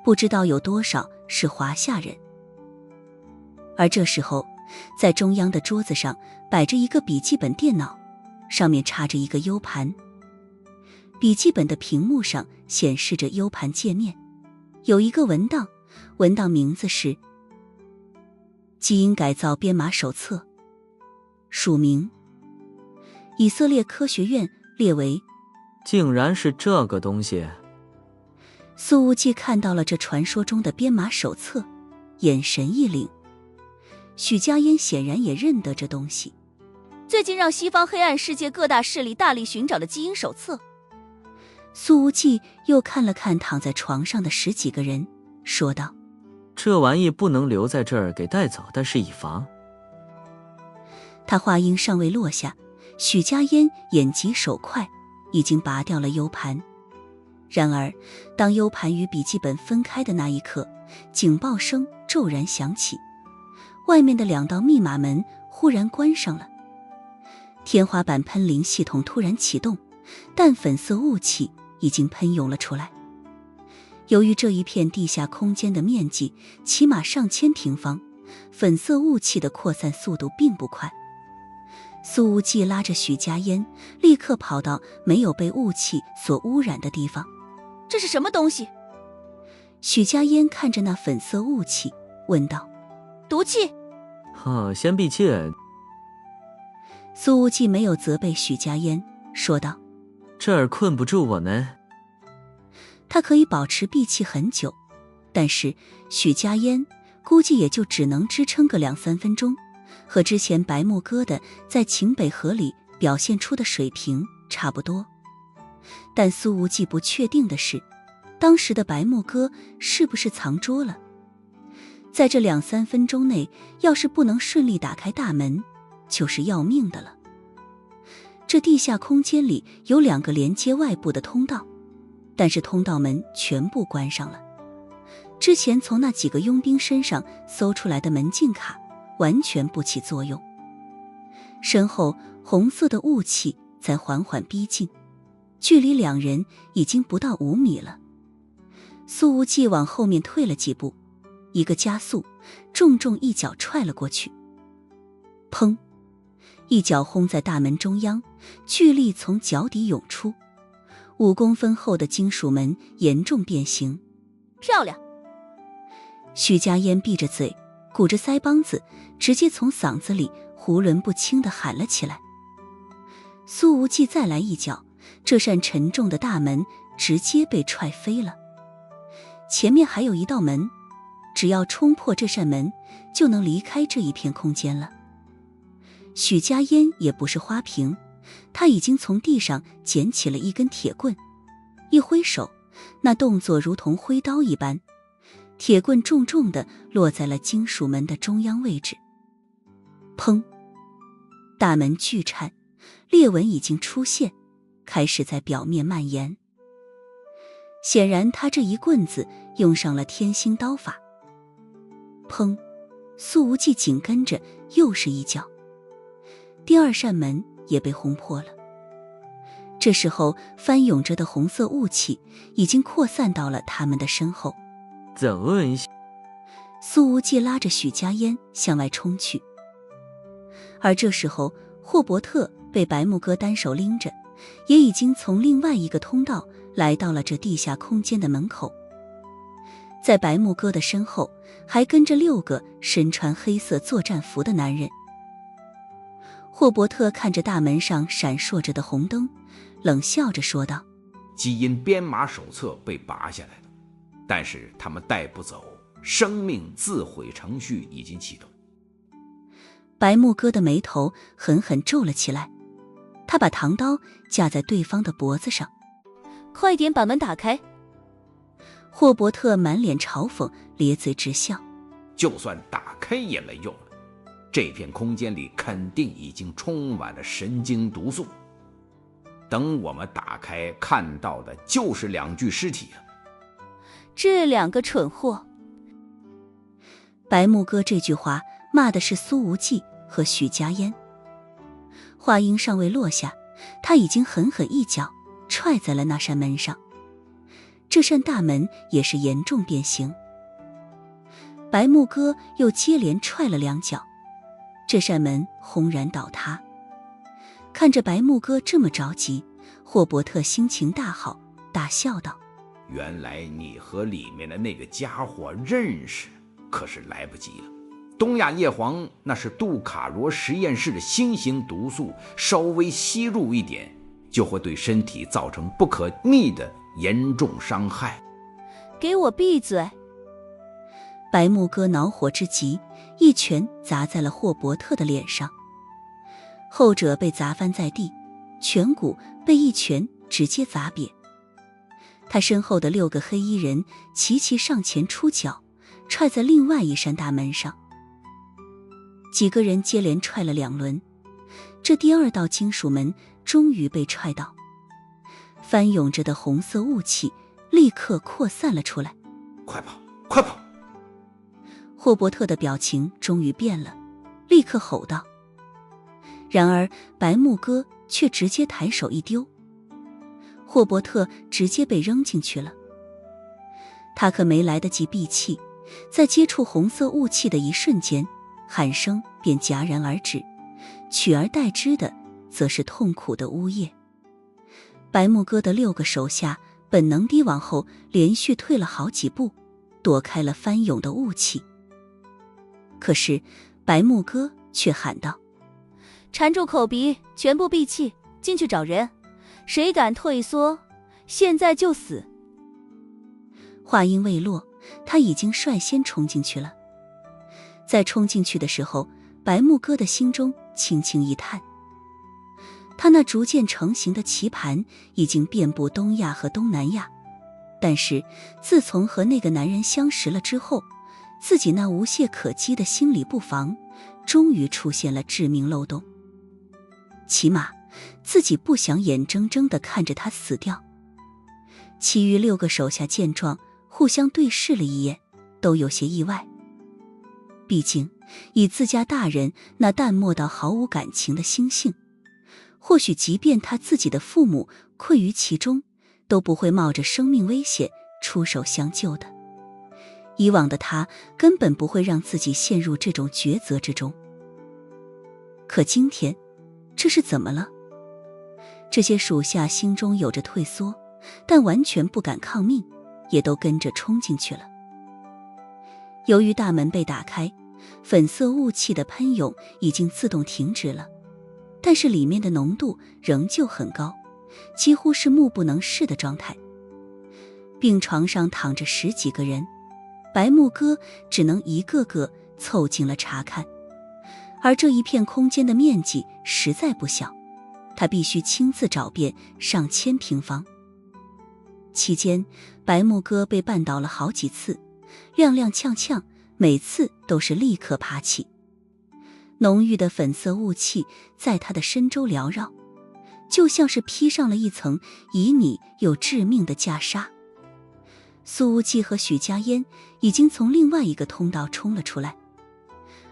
不知道有多少是华夏人。而这时候，在中央的桌子上摆着一个笔记本电脑，上面插着一个 U 盘。笔记本的屏幕上显示着 U 盘界面，有一个文档闻到名字是《基因改造编码手册》，署名以色列科学院列为。竟然是这个东西！苏无忌看到了这传说中的编码手册，眼神一凛。许家烟显然也认得这东西，最近让西方黑暗世界各大势力大力寻找的基因手册。苏无忌又看了看躺在床上的10几个人，说道：这玩意不能留在这儿给带走，但是以防。他话音尚未落下，许家烟眼疾手快，已经拔掉了 U 盘。然而当 U 盘与笔记本分开的那一刻，警报声骤然响起，外面的2道密码门忽然关上了，天花板喷淋系统突然启动，淡粉色雾气已经喷涌了出来。由于这一片地下空间的面积起码上千平方，粉色雾气的扩散速度并不快。苏无忌拉着许家烟立刻跑到没有被雾气所污染的地方。这是什么东西？许家烟看着那粉色雾气问道：毒气？先闭气。苏无忌没有责备许家烟，说道：这儿困不住我呢。他可以保持闭气很久，但是许家烟估计也就只能支撑个2-3分钟，和之前白木哥的在秦北河里表现出的水平差不多。但苏无忌不确定的是，当时的白木哥是不是藏拙了？在这2-3分钟内，要是不能顺利打开大门，就是要命的了。这地下空间里有2个连接外部的通道，但是通道门全部关上了。之前从那几个佣兵身上搜出来的门禁卡完全不起作用。身后红色的雾气在缓缓逼近，距离2人已经不到5米了。苏无忌往后面退了几步，一个加速，重重一脚踹了过去。砰！一脚轰在大门中央，巨力从脚底涌出，5公分厚的金属门严重变形。漂亮！许家烟闭着嘴，鼓着腮帮子，直接从嗓子里囫囵不清地喊了起来。苏无忌再来一脚，这扇沉重的大门直接被踹飞了。前面还有一道门，只要冲破这扇门，就能离开这一片空间了。许家烟也不是花瓶，他已经从地上捡起了一根铁棍，一挥手，那动作如同挥刀一般，铁棍重重地落在了金属门的中央位置。砰！大门巨颤，裂纹已经出现，开始在表面蔓延。显然他这一棍子用上了天星刀法。砰！苏无忌紧跟着又是一脚，第2扇门也被轰破了。这时候翻涌着的红色雾气已经扩散到了他们的身后。走一下！苏无忌拉着许家烟向外冲去。而这时候霍伯特被白木哥单手拎着，也已经从另外一个通道来到了这地下空间的门口。在白木哥的身后还跟着6个身穿黑色作战服的男人。霍伯特看着大门上闪烁着的红灯，冷笑着说道：基因编码手册被拔下来了，但是他们带不走，生命自毁程序已经启动。白木哥的眉头狠狠皱了起来，他把唐刀架在对方的脖子上。快点把门打开！霍伯特满脸嘲讽，咧嘴直笑。就算打开也没用了，这片空间里肯定已经充满了神经毒素。等我们打开，看到的就是2具尸体啊！这2个蠢货！白木哥这句话骂的是苏无忌和许家烟。话音尚未落下，他已经狠狠一脚踹在了那扇门上，这扇大门也是严重变形。白木哥又接连踹了2脚，这扇门轰然倒塌。看着白木哥这么着急，霍伯特心情大好，大笑道：原来你和里面的那个家伙认识，可是来不及了。东亚叶黄那是杜卡罗实验室的新型毒素，稍微吸入一点就会对身体造成不可逆的严重伤害。给我闭嘴！白木哥恼火之极，一拳砸在了霍伯特的脸上，后者被砸翻在地，颧骨被一拳直接砸瘪。他身后的6个黑衣人齐齐上前出脚，踹在另外一扇大门上。几个人接连踹了2轮，这第2道金属门终于被踹倒，翻涌着的红色雾气立刻扩散了出来。快跑，快跑！霍伯特的表情终于变了，立刻吼道。然而白木哥却直接抬手一丢，霍伯特直接被扔进去了。他可没来得及闭气，在接触红色雾气的一瞬间，喊声便戛然而止，取而代之的则是痛苦的呜咽。白木哥的6个手下本能地往后连续退了好几步，躲开了翻涌的雾气。可是白木哥却喊道：缠住口鼻，全部闭气，进去找人，谁敢退缩，现在就死！话音未落，他已经率先冲进去了。在冲进去的时候，白木哥的心中轻轻一叹，他那逐渐成型的棋盘已经遍布东亚和东南亚，但是自从和那个男人相识了之后，自己那无懈可击的心理布防终于出现了致命漏洞。起码自己不想眼睁睁地看着他死掉。其余6个手下见状，互相对视了一眼，都有些意外。毕竟以自家大人那淡漠到毫无感情的心性，或许即便他自己的父母困于其中，都不会冒着生命危险出手相救的。以往的他根本不会让自己陷入这种抉择之中。可今天这是怎么了？这些属下心中有着退缩，但完全不敢抗命，也都跟着冲进去了。由于大门被打开，粉色雾气的喷涌已经自动停止了，但是里面的浓度仍旧很高，几乎是目不能视的状态。病床上躺着10几个人，白木哥只能一个个凑近了查看，而这一片空间的面积实在不小，他必须亲自找遍上千平方。期间白木哥被绊倒了好几次，踉踉跄跄，每次都是立刻爬起。浓郁的粉色雾气在他的身周缭绕，就像是披上了一层旖旎又致命的袈裟。苏无忌和许家烟已经从另外一个通道冲了出来，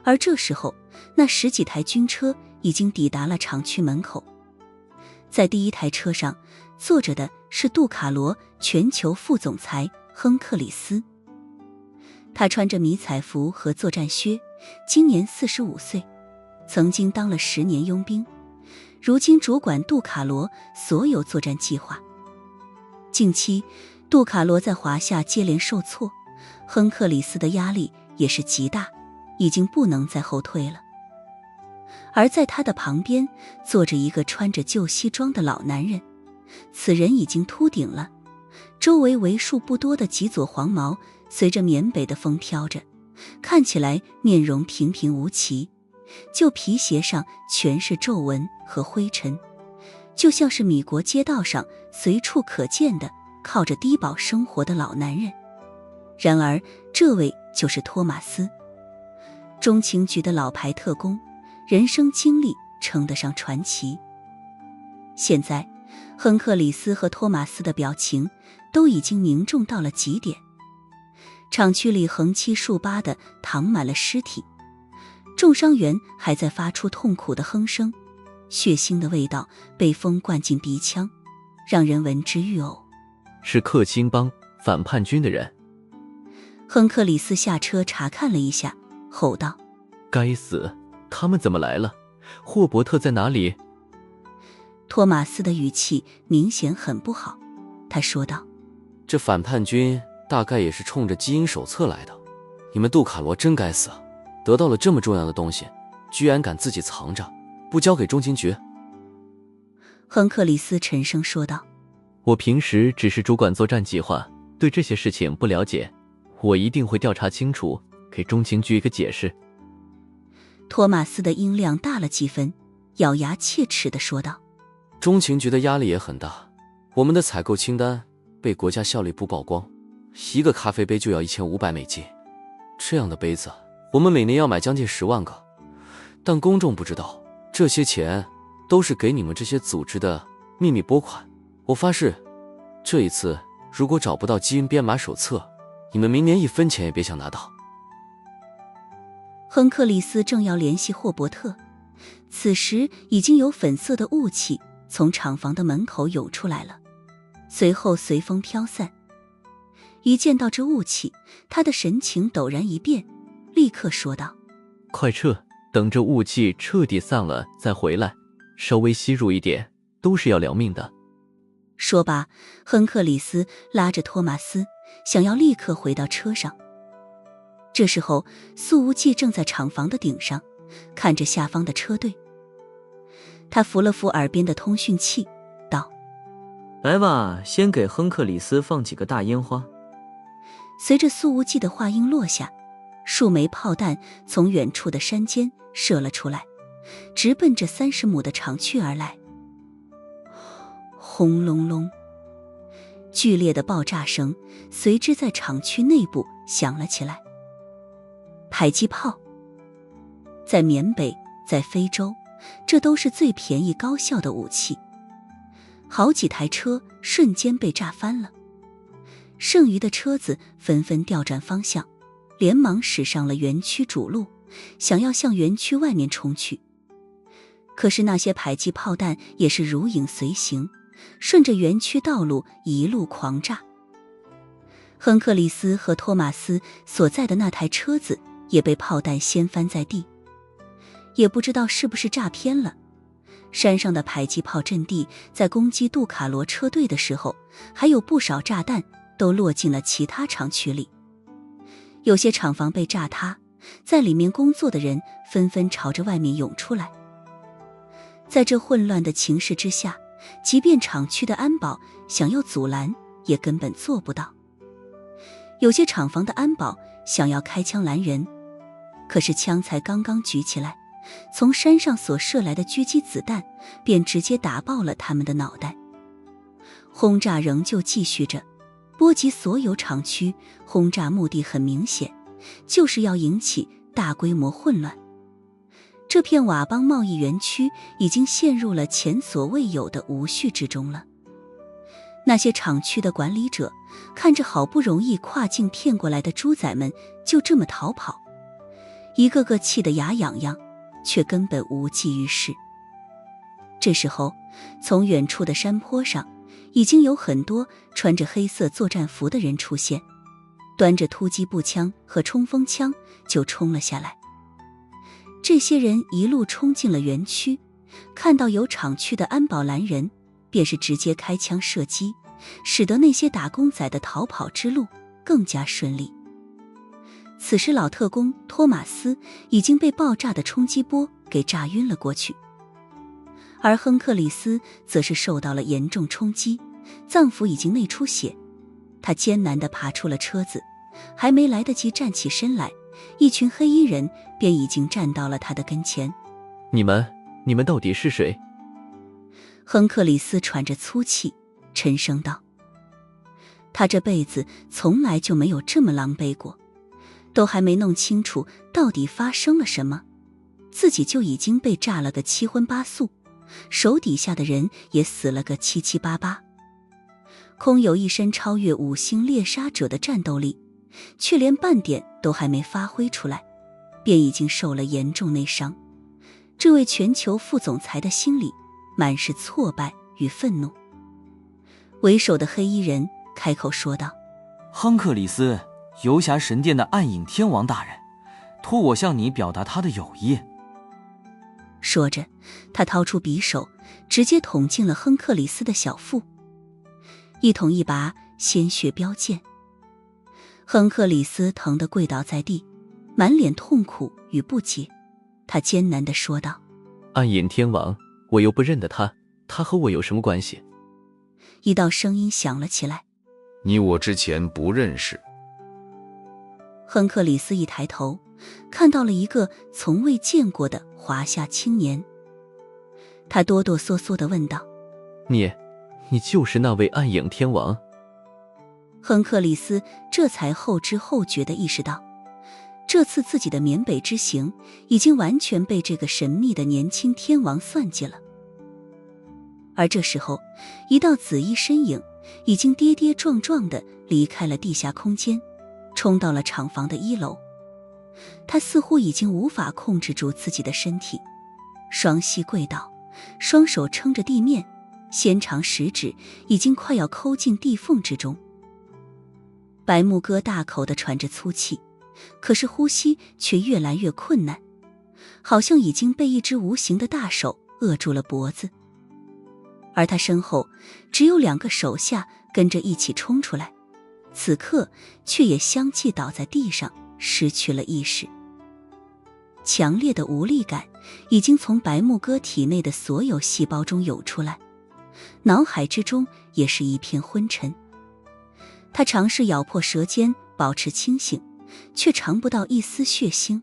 而这时候那10几台军车已经抵达了厂区门口。在第1台车上坐着的是杜卡罗全球副总裁亨克里斯，他穿着迷彩服和作战靴，今年45岁，曾经当了10年佣兵，如今主管杜卡罗所有作战计划。近期杜卡罗在华夏接连受挫，亨克里斯的压力也是极大，已经不能再后退了。而在他的旁边坐着一个穿着旧西装的老男人，此人已经秃顶了，周围为数不多的几撮黄毛随着缅北的风飘着，看起来面容平平无奇，旧皮鞋上全是皱纹和灰尘，就像是米国街道上随处可见的靠着低保生活的老男人。然而这位就是托马斯，中情局的老牌特工，人生经历称得上传奇。现在亨克里斯和托马斯的表情都已经凝重到了极点，厂区里横七竖八的躺满了尸体，重伤员还在发出痛苦的哼声，血腥的味道被风灌进鼻腔，让人闻之欲呕。是克钦帮反叛军的人。亨克里斯下车查看了一下，吼道：该死，他们怎么来了？霍伯特在哪里？托马斯的语气明显很不好，他说道：这反叛军大概也是冲着基因手册来的。你们杜卡罗真该死，得到了这么重要的东西，居然敢自己藏着，不交给中情局。亨克里斯沉声说道：我平时只是主管作战计划，对这些事情不了解，我一定会调查清楚，给中情局一个解释。托马斯的音量大了几分，咬牙切齿地说道：中情局的压力也很大，我们的采购清单被国家效率部曝光，一个咖啡杯就要1500美金，这样的杯子我们每年要买将近10万个，但公众不知道，这些钱都是给你们这些组织的秘密拨款。我发誓，这一次如果找不到基因编码手册，你们明年1分钱也别想拿到。亨克里斯正要联系霍伯特，此时已经有粉色的雾气从厂房的门口涌出来了，随后随风飘散。一见到这雾气，他的神情陡然一变，立刻说道：快撤，等这雾气彻底散了再回来，稍微吸入一点都是要疗命的。说罢，亨克里斯拉着托马斯想要立刻回到车上。这时候苏无忌正在厂房的顶上看着下方的车队，他扶了扶耳边的通讯器道：来吧，先给亨克里斯放几个大烟花。随着苏无忌的话音落下，数枚炮弹从远处的山间射了出来，直奔着30亩的厂区而来。轰隆隆，剧烈的爆炸声随之在厂区内部响了起来。迫击炮在缅北，在非洲，这都是最便宜高效的武器。好几台车瞬间被炸翻了，剩余的车子纷纷调转方向，连忙驶上了园区主路，想要向园区外面冲去。可是那些迫击炮弹也是如影随形，顺着园区道路一路狂炸。亨克里斯和托马斯所在的那台车子也被炮弹掀翻在地，也不知道是不是炸偏了。山上的迫击炮阵地在攻击杜卡罗车队的时候，还有不少炸弹都落进了其他厂区里。有些厂房被炸塌，在里面工作的人纷纷朝着外面涌出来。在这混乱的情势之下，即便厂区的安保想要阻拦，也根本做不到。有些厂房的安保想要开枪拦人，可是枪才刚刚举起来，从山上所射来的狙击子弹便直接打爆了他们的脑袋。轰炸仍旧继续着，波及所有厂区，轰炸目的很明显，就是要引起大规模混乱。这片佤邦贸易园区已经陷入了前所未有的无序之中了。那些厂区的管理者看着好不容易跨境骗过来的猪仔们就这么逃跑，一个个气得牙痒痒，却根本无济于事。这时候，从远处的山坡上已经有很多穿着黑色作战服的人出现，端着突击步枪和冲锋枪就冲了下来。这些人一路冲进了园区，看到有厂区的安保拦人，便是直接开枪射击，使得那些打工仔的逃跑之路更加顺利。此时老特工托马斯已经被爆炸的冲击波给炸晕了过去，而亨克里斯则是受到了严重冲击，脏腑已经内出血。他艰难地爬出了车子，还没来得及站起身来，一群黑衣人便已经站到了他的跟前。你们到底是谁？亨克里斯喘着粗气，沉声道：他这辈子从来就没有这么狼狈过，都还没弄清楚到底发生了什么，自己就已经被炸了个七荤八素，手底下的人也死了个七七八八。空有一身超越5星猎杀者的战斗力，却连半点都还没发挥出来，便已经受了严重内伤。这位全球副总裁的心里满是挫败与愤怒。为首的黑衣人开口说道：亨克里斯，游侠神殿的暗影天王大人，托我向你表达他的友谊。说着，他掏出匕首，直接捅进了亨克里斯的小腹。一捅一拔，鲜血飙溅。亨克里斯疼得跪倒在地，满脸痛苦与不解。他艰难地说道：暗影天王，我又不认得他，他和我有什么关系？一道声音响了起来。你我之前不认识。亨克里斯一抬头，看到了一个从未见过的华夏青年。他哆哆嗦嗦地问道：你就是那位暗影天王？亨克里斯这才后知后觉地意识到，这次自己的缅北之行已经完全被这个神秘的年轻天王算计了。而这时候，一道紫衣身影已经跌跌撞撞地离开了地下空间，冲到了厂房的1楼。他似乎已经无法控制住自己的身体，双膝跪倒，双手撑着地面，纤长食指已经快要抠进地缝之中。白木哥大口地喘着粗气，可是呼吸却越来越困难，好像已经被一只无形的大手扼住了脖子。而他身后只有2个手下跟着一起冲出来，此刻却也相继倒在地上，失去了意识。强烈的无力感已经从白木哥体内的所有细胞中涌出来，脑海之中也是一片昏沉。他尝试咬破舌尖保持清醒，却尝不到一丝血腥。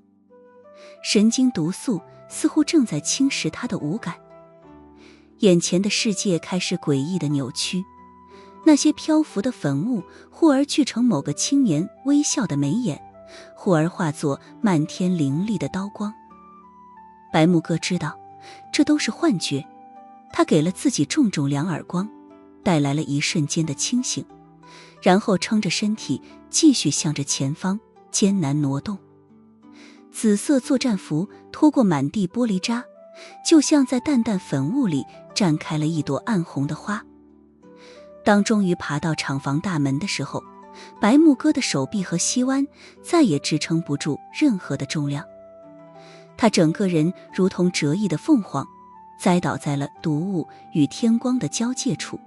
神经毒素似乎正在侵蚀他的五感。眼前的世界开始诡异的扭曲，那些漂浮的粉雾忽而聚成某个青年微笑的眉眼，忽而化作漫天凌厉的刀光。白木哥知道这都是幻觉，他给了自己重重2耳光，带来了一瞬间的清醒，然后撑着身体继续向着前方艰难挪动。紫色作战服拖过满地玻璃渣，就像在淡淡粉雾里绽开了一朵暗红的花。当终于爬到厂房大门的时候，白木哥的手臂和膝弯再也支撑不住任何的重量，他整个人如同折翼的凤凰，栽倒在了毒雾与天光的交界处。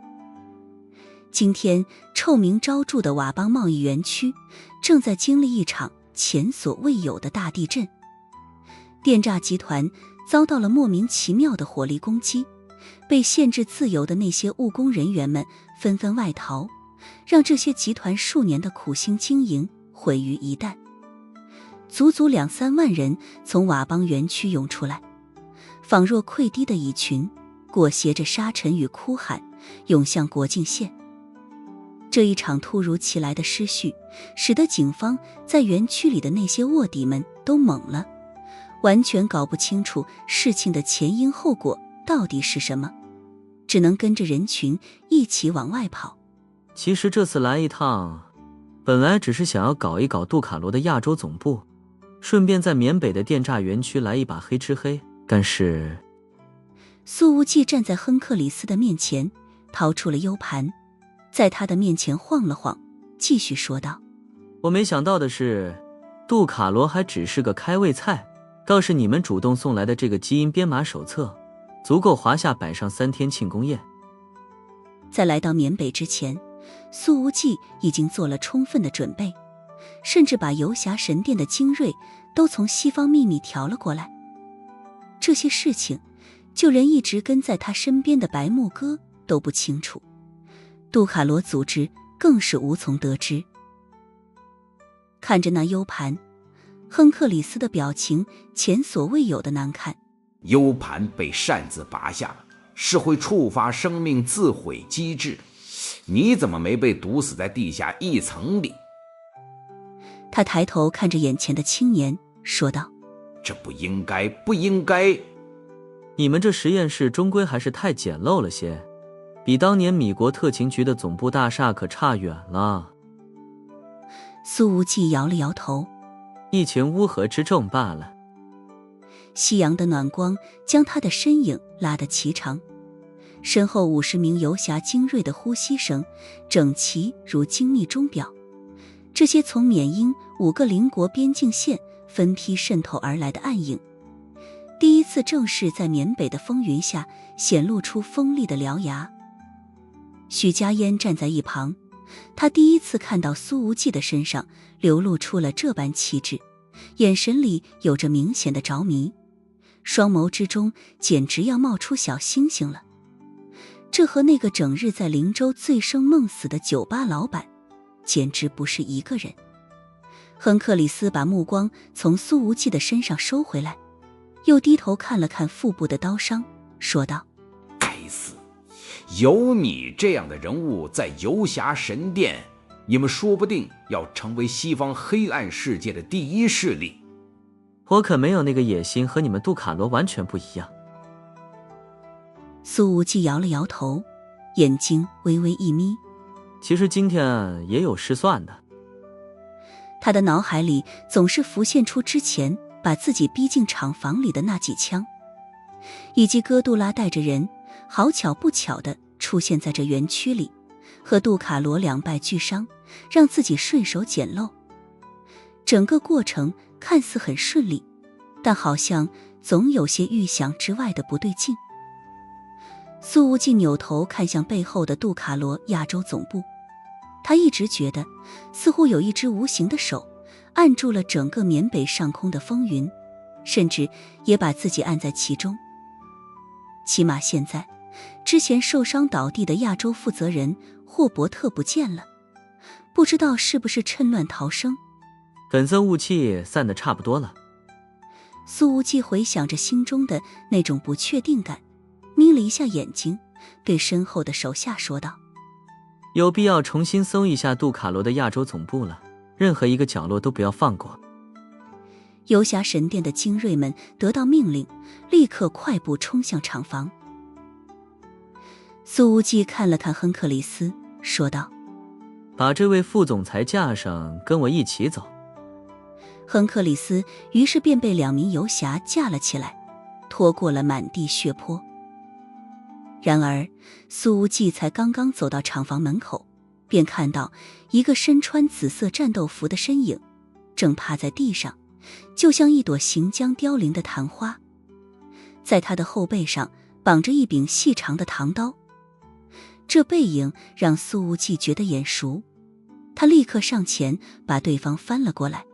今天臭名昭著的佤邦贸易园区正在经历一场前所未有的大地震。电诈集团遭到了莫名其妙的火力攻击，被限制自由的那些务工人员们纷纷外逃，让这些集团数年的苦心经营毁于一旦。足足2-3万人从佤邦园区涌出来，仿若溃堤的蚁群，裹挟着沙尘与哭喊，涌向国境线。这一场突如其来的失序，使得警方在园区里的那些卧底们都懵了，完全搞不清楚事情的前因后果到底是什么，只能跟着人群一起往外跑。其实这次来一趟，本来只是想要搞一搞杜卡罗的亚洲总部，顺便在缅北的电诈园区来一把黑吃黑。但是苏无忌站在亨克里斯的面前，掏出了 U 盘，在他的面前晃了晃，继续说道：我没想到的是，杜卡罗还只是个开胃菜，倒是你们主动送来的这个基因编码手册，足够华夏摆上3天庆功宴。在来到缅北之前，苏无忌已经做了充分的准备，甚至把游侠神殿的精锐都从西方秘密调了过来。这些事情，就连一直跟在他身边的白木哥都不清楚，杜卡罗组织更是无从得知。看着那 U 盘，亨克里斯的表情前所未有的难看。U 盘被擅自拔下，是会触发生命自毁机制，你怎么没被毒死在地下1层里？他抬头看着眼前的青年，说道：这不应该，不应该。你们这实验室终归还是太简陋了些，比当年米国特勤局的总部大厦可差远了。苏无忌摇了摇头：一群乌合之众罢了。夕阳的暖光将他的身影拉得颀长，身后50名游侠精锐的呼吸声整齐如精密钟表。这些从缅英5个邻国边境线分批渗透而来的暗影，第一次正式在缅北的风云下显露出锋利的獠牙。许家烟站在一旁，他第一次看到苏无忌的身上流露出了这般气质，眼神里有着明显的着迷，双眸之中简直要冒出小星星了。这和那个整日在灵州醉生梦死的酒吧老板简直不是一个人。亨克里斯把目光从苏无忌的身上收回来，又低头看了看腹部的刀伤，说道：该死，有你这样的人物在游侠神殿，你们说不定要成为西方黑暗世界的第一势力。我可没有那个野心，和你们杜卡罗完全不一样。苏无忌摇了摇头，眼睛微微一眯。其实今天也有失算的。他的脑海里总是浮现出之前把自己逼进厂房里的那几枪，以及哥杜拉带着人好巧不巧地出现在这园区里，和杜卡罗两败俱伤，让自己顺手捡漏。整个过程看似很顺利，但好像总有些预想之外的不对劲。苏无忌扭头看向背后的杜卡罗亚洲总部，他一直觉得似乎有一只无形的手按住了整个缅北上空的风云，甚至也把自己按在其中。起码现在，之前受伤倒地的亚洲负责人霍伯特不见了，不知道是不是趁乱逃生。本色雾气散得差不多了。苏无忌回想着心中的那种不确定感，眯了一下眼睛，对身后的手下说道：有必要重新搜一下杜卡罗的亚洲总部了，任何一个角落都不要放过。游侠神殿的精锐们得到命令，立刻快步冲向厂房。苏无忌看了看亨克里斯，说道：把这位副总裁架上，跟我一起走。亨克里斯于是便被两名游侠架了起来，拖过了满地血泊。然而苏无忌才刚刚走到厂房门口，便看到一个身穿紫色战斗服的身影正趴在地上，就像一朵行将凋零的昙花。在他的后背上绑着一柄细长的唐刀，这背影让苏无忌觉得眼熟，他立刻上前把对方翻了过来，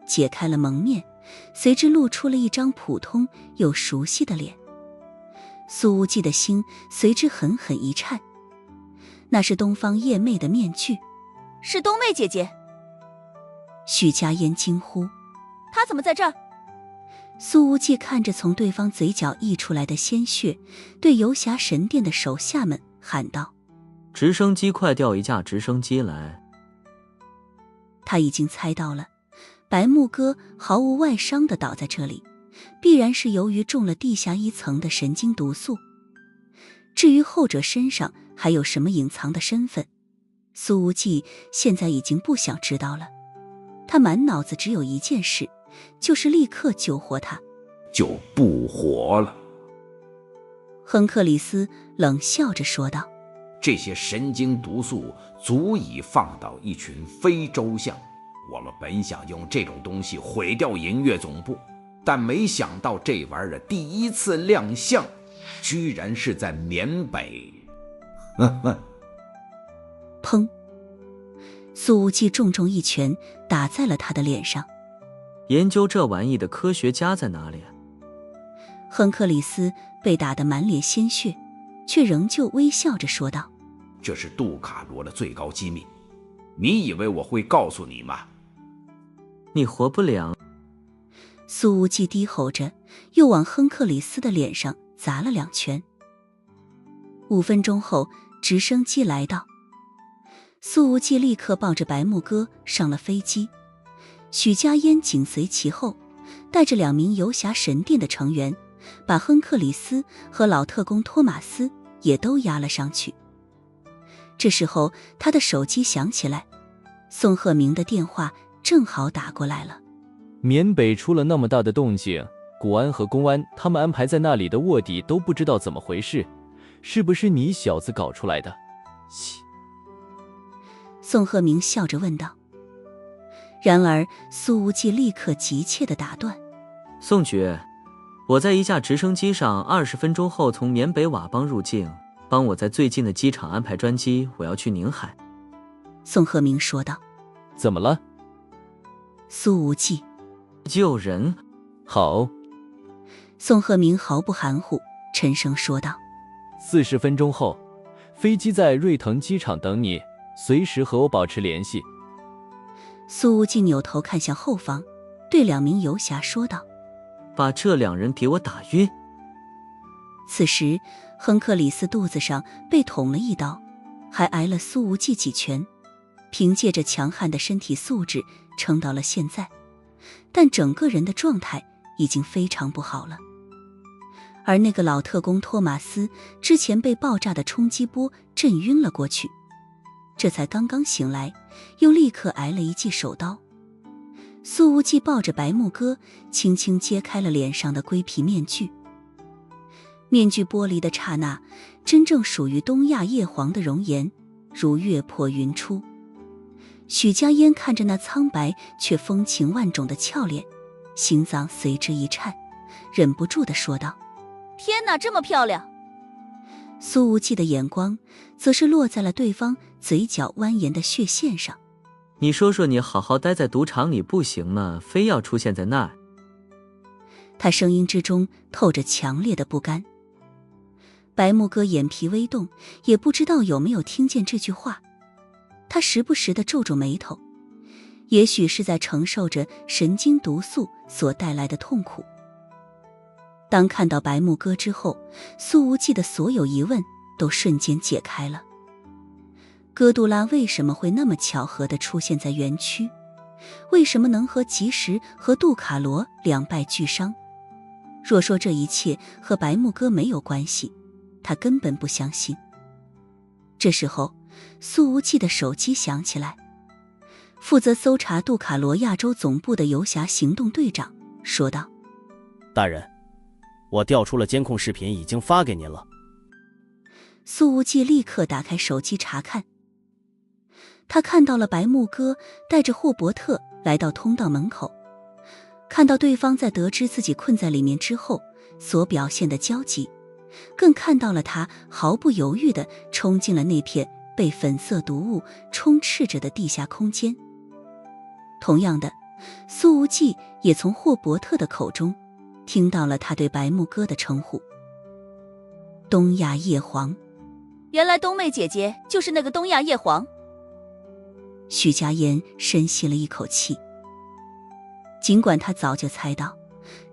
解开了蒙面，随之露出了一张普通又熟悉的脸。苏无忌的心随之狠狠一颤，那是东方夜魅的面具。是冬妹姐姐。许家烟惊呼：她怎么在这儿？苏无忌看着从对方嘴角溢出来的鲜血，对游侠神殿的手下们喊道：直升机，快调一架直升机来。他已经猜到了，白木哥毫无外伤地倒在这里，必然是由于中了地下一层的神经毒素。至于后者身上还有什么隐藏的身份，苏无忌现在已经不想知道了。他满脑子只有一件事，就是立刻救活他。就不活了。亨克里斯冷笑着说道：这些神经毒素足以放倒一群非洲象，我们本想用这种东西毁掉银月总部，但没想到这玩意儿第一次亮相居然是在缅北。砰！苏无忌重重一拳打在了他的脸上。研究这玩意的科学家在哪里？亨克里斯被打得满脸鲜血，却仍旧微笑着说道：这是杜卡罗的最高机密，你以为我会告诉你吗？你活不了。苏无忌低吼着，又往亨克里斯的脸上砸了2拳。5分钟后，直升机来到，苏无忌立刻抱着白木哥上了飞机，许家烟紧随其后，带着2名游侠神殿的成员，把亨克里斯和老特工托马斯也都押了上去。这时候他的手机响起来，宋鹤鸣的电话正好打过来了。缅北出了那么大的动静，古安和公安他们安排在那里的卧底都不知道怎么回事，是不是你小子搞出来的？切！宋鹤鸣笑着问道。然而苏无忌立刻急切地打断：宋局，我在一架直升机上，20分钟后从缅北佤邦入境，帮我在最近的机场安排专机，我要去宁海。宋鹤鸣说道。怎么了？苏无忌。救人。好。宋鹤鸣毫不含糊，沉声说道。40分钟后，飞机在瑞腾机场等你，随时和我保持联系。苏无忌扭头看向后方，对2名游侠说道。把这2人给我打晕。此时亨克里斯肚子上被捅了一刀，还挨了苏无忌几拳，凭借着强悍的身体素质撑到了现在，但整个人的状态已经非常不好了。而那个老特工托马斯之前被爆炸的冲击波震晕了过去，这才刚刚醒来，又立刻挨了一记手刀。苏无忌抱着白木哥，轻轻揭开了脸上的龟皮面具。面具剥离的刹那，真正属于东亚叶皇的容颜如月破云出。许家烟看着那苍白却风情万种的俏脸，心脏随之一颤，忍不住地说道：天哪，这么漂亮！苏无忌的眼光则是落在了对方嘴角蜿蜒的血线上。你说说，你好好待在赌场里不行吗？非要出现在那儿？他声音之中透着强烈的不甘。白木哥眼皮微动，也不知道有没有听见这句话。他时不时地皱皱眉头，也许是在承受着神经毒素所带来的痛苦。当看到白木哥之后，苏无忌的所有疑问都瞬间解开了。哥杜拉为什么会那么巧合地出现在园区？为什么能和吉什和杜卡罗两败俱伤？若说这一切和白木哥没有关系，他根本不相信。这时候，苏无忌的手机响起来，负责搜查杜卡罗亚洲总部的游侠行动队长说道：大人，我调出了监控视频，已经发给您了。苏无忌立刻打开手机查看，他看到了白木哥带着霍伯特来到通道门口，看到对方在得知自己困在里面之后所表现的焦急，更看到了他毫不犹豫地冲进了那片被粉色毒物充斥着的地下空间。同样的，苏无忌也从霍伯特的口中听到了他对白木哥的称呼：东亚叶皇。原来冬妹姐姐就是那个东亚叶皇。许家言深吸了一口气，尽管他早就猜到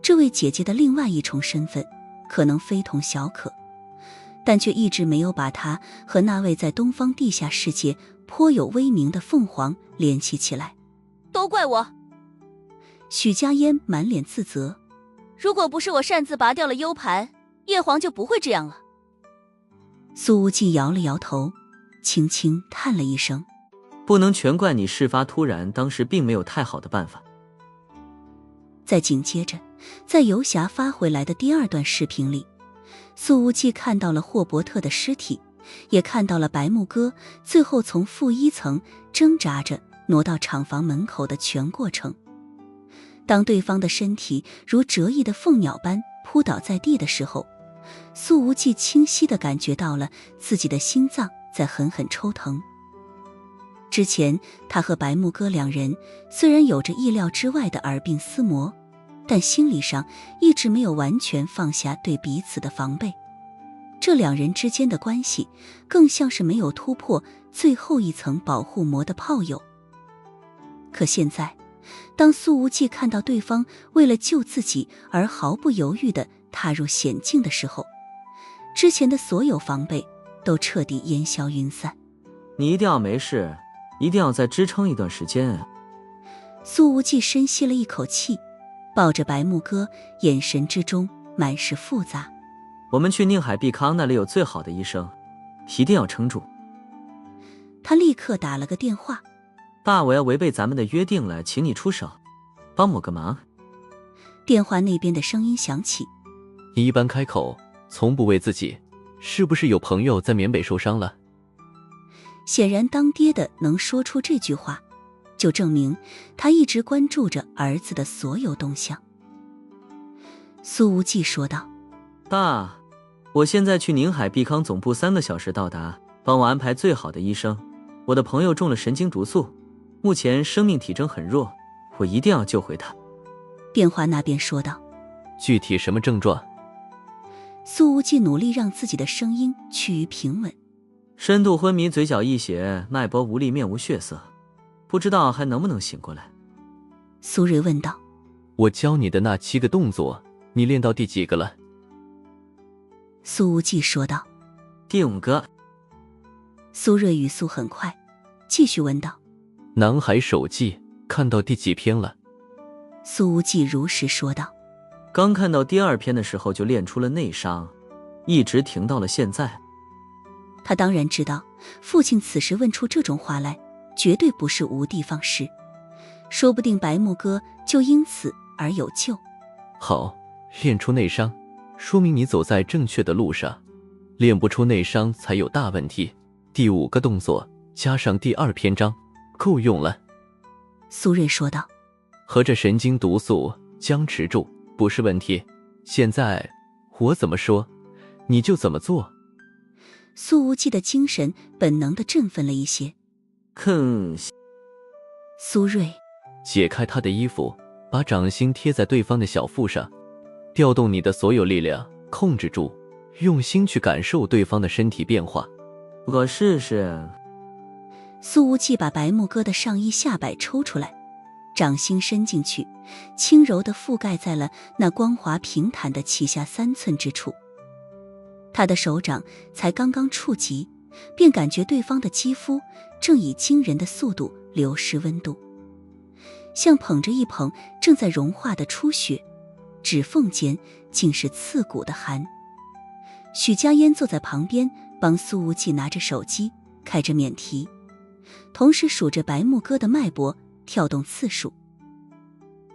这位姐姐的另外一重身份可能非同小可，但却一直没有把她和那位在东方地下世界颇有威名的凤凰联系起来。都怪我！许家烟满脸自责，如果不是我擅自拔掉了 U 盘，叶皇就不会这样了。苏无忌摇了摇头，轻轻叹了一声：不能全怪你事发突然，当时并没有太好的办法。再紧接着，在游侠发回来的第2段视频里，苏无忌看到了霍伯特的尸体，也看到了白木哥最后从负1层挣扎着挪到厂房门口的全过程。当对方的身体如折翼的凤鸟般扑倒在地的时候，苏无忌清晰地感觉到了自己的心脏在狠狠抽疼。之前他和白木哥2人虽然有着意料之外的耳鬓厮磨，但心理上一直没有完全放下对彼此的防备。这2人之间的关系更像是没有突破最后一层保护膜的炮友。可现在，当苏无忌看到对方为了救自己而毫不犹豫地踏入险境的时候，之前的所有防备都彻底烟消云散。你一定要没事，一定要再支撑一段时间啊！苏无忌深吸了一口气，抱着白木哥，眼神之中满是复杂。我们去宁海必康，那里有最好的医生，一定要撑住。他立刻打了个电话：爸，我要违背咱们的约定了，请你出手，帮我个忙。电话那边的声音响起：你一般开口从不为自己，是不是有朋友在缅北受伤了？显然当爹的能说出这句话，就证明他一直关注着儿子的所有动向。苏无忌说道：爸，我现在去宁海必康总部3个小时到达，帮我安排最好的医生，我的朋友中了神经毒素，目前生命体征很弱，我一定要救回他。电话那边说道。具体什么症状？苏无忌努力让自己的声音趋于平稳。深度昏迷，嘴角溢血，脉搏无力，面无血色，不知道还能不能醒过来。苏瑞问道。我教你的那7个动作，你练到第几个了？苏无忌说道。第5个。苏瑞语速很快，继续问道。南海手记看到第几篇了？苏无忌如实说道。刚看到第2篇的时候就练出了内伤，一直停到了现在。他当然知道，父亲此时问出这种话来，绝对不是无的放矢，说不定白木哥就因此而有救。好，练出内伤，说明你走在正确的路上，练不出内伤才有大问题。第5个动作加上第2篇章，够用了。苏瑞说道。合着神经毒素僵持住不是问题，现在我怎么说你就怎么做。苏无忌的精神本能地振奋了一些。苏瑞解开他的衣服，把掌心贴在对方的小腹上，调动你的所有力量，控制住，用心去感受对方的身体变化。我试试。苏无忌把白木哥的上衣下摆抽出来，掌心伸进去，轻柔地覆盖在了那光滑平坦的脐下3寸之处。他的手掌才刚刚触及，便感觉对方的肌肤正以惊人的速度流失温度，像捧着一捧正在融化的初雪，指缝间竟是刺骨的寒。许家烟坐在旁边，帮苏无忌拿着手机，开着免提，同时数着白木哥的脉搏跳动次数。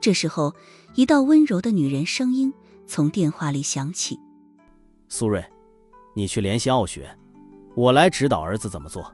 这时候，一道温柔的女人声音从电话里响起：苏瑞，你去联系傲雪，我来指导儿子怎么做。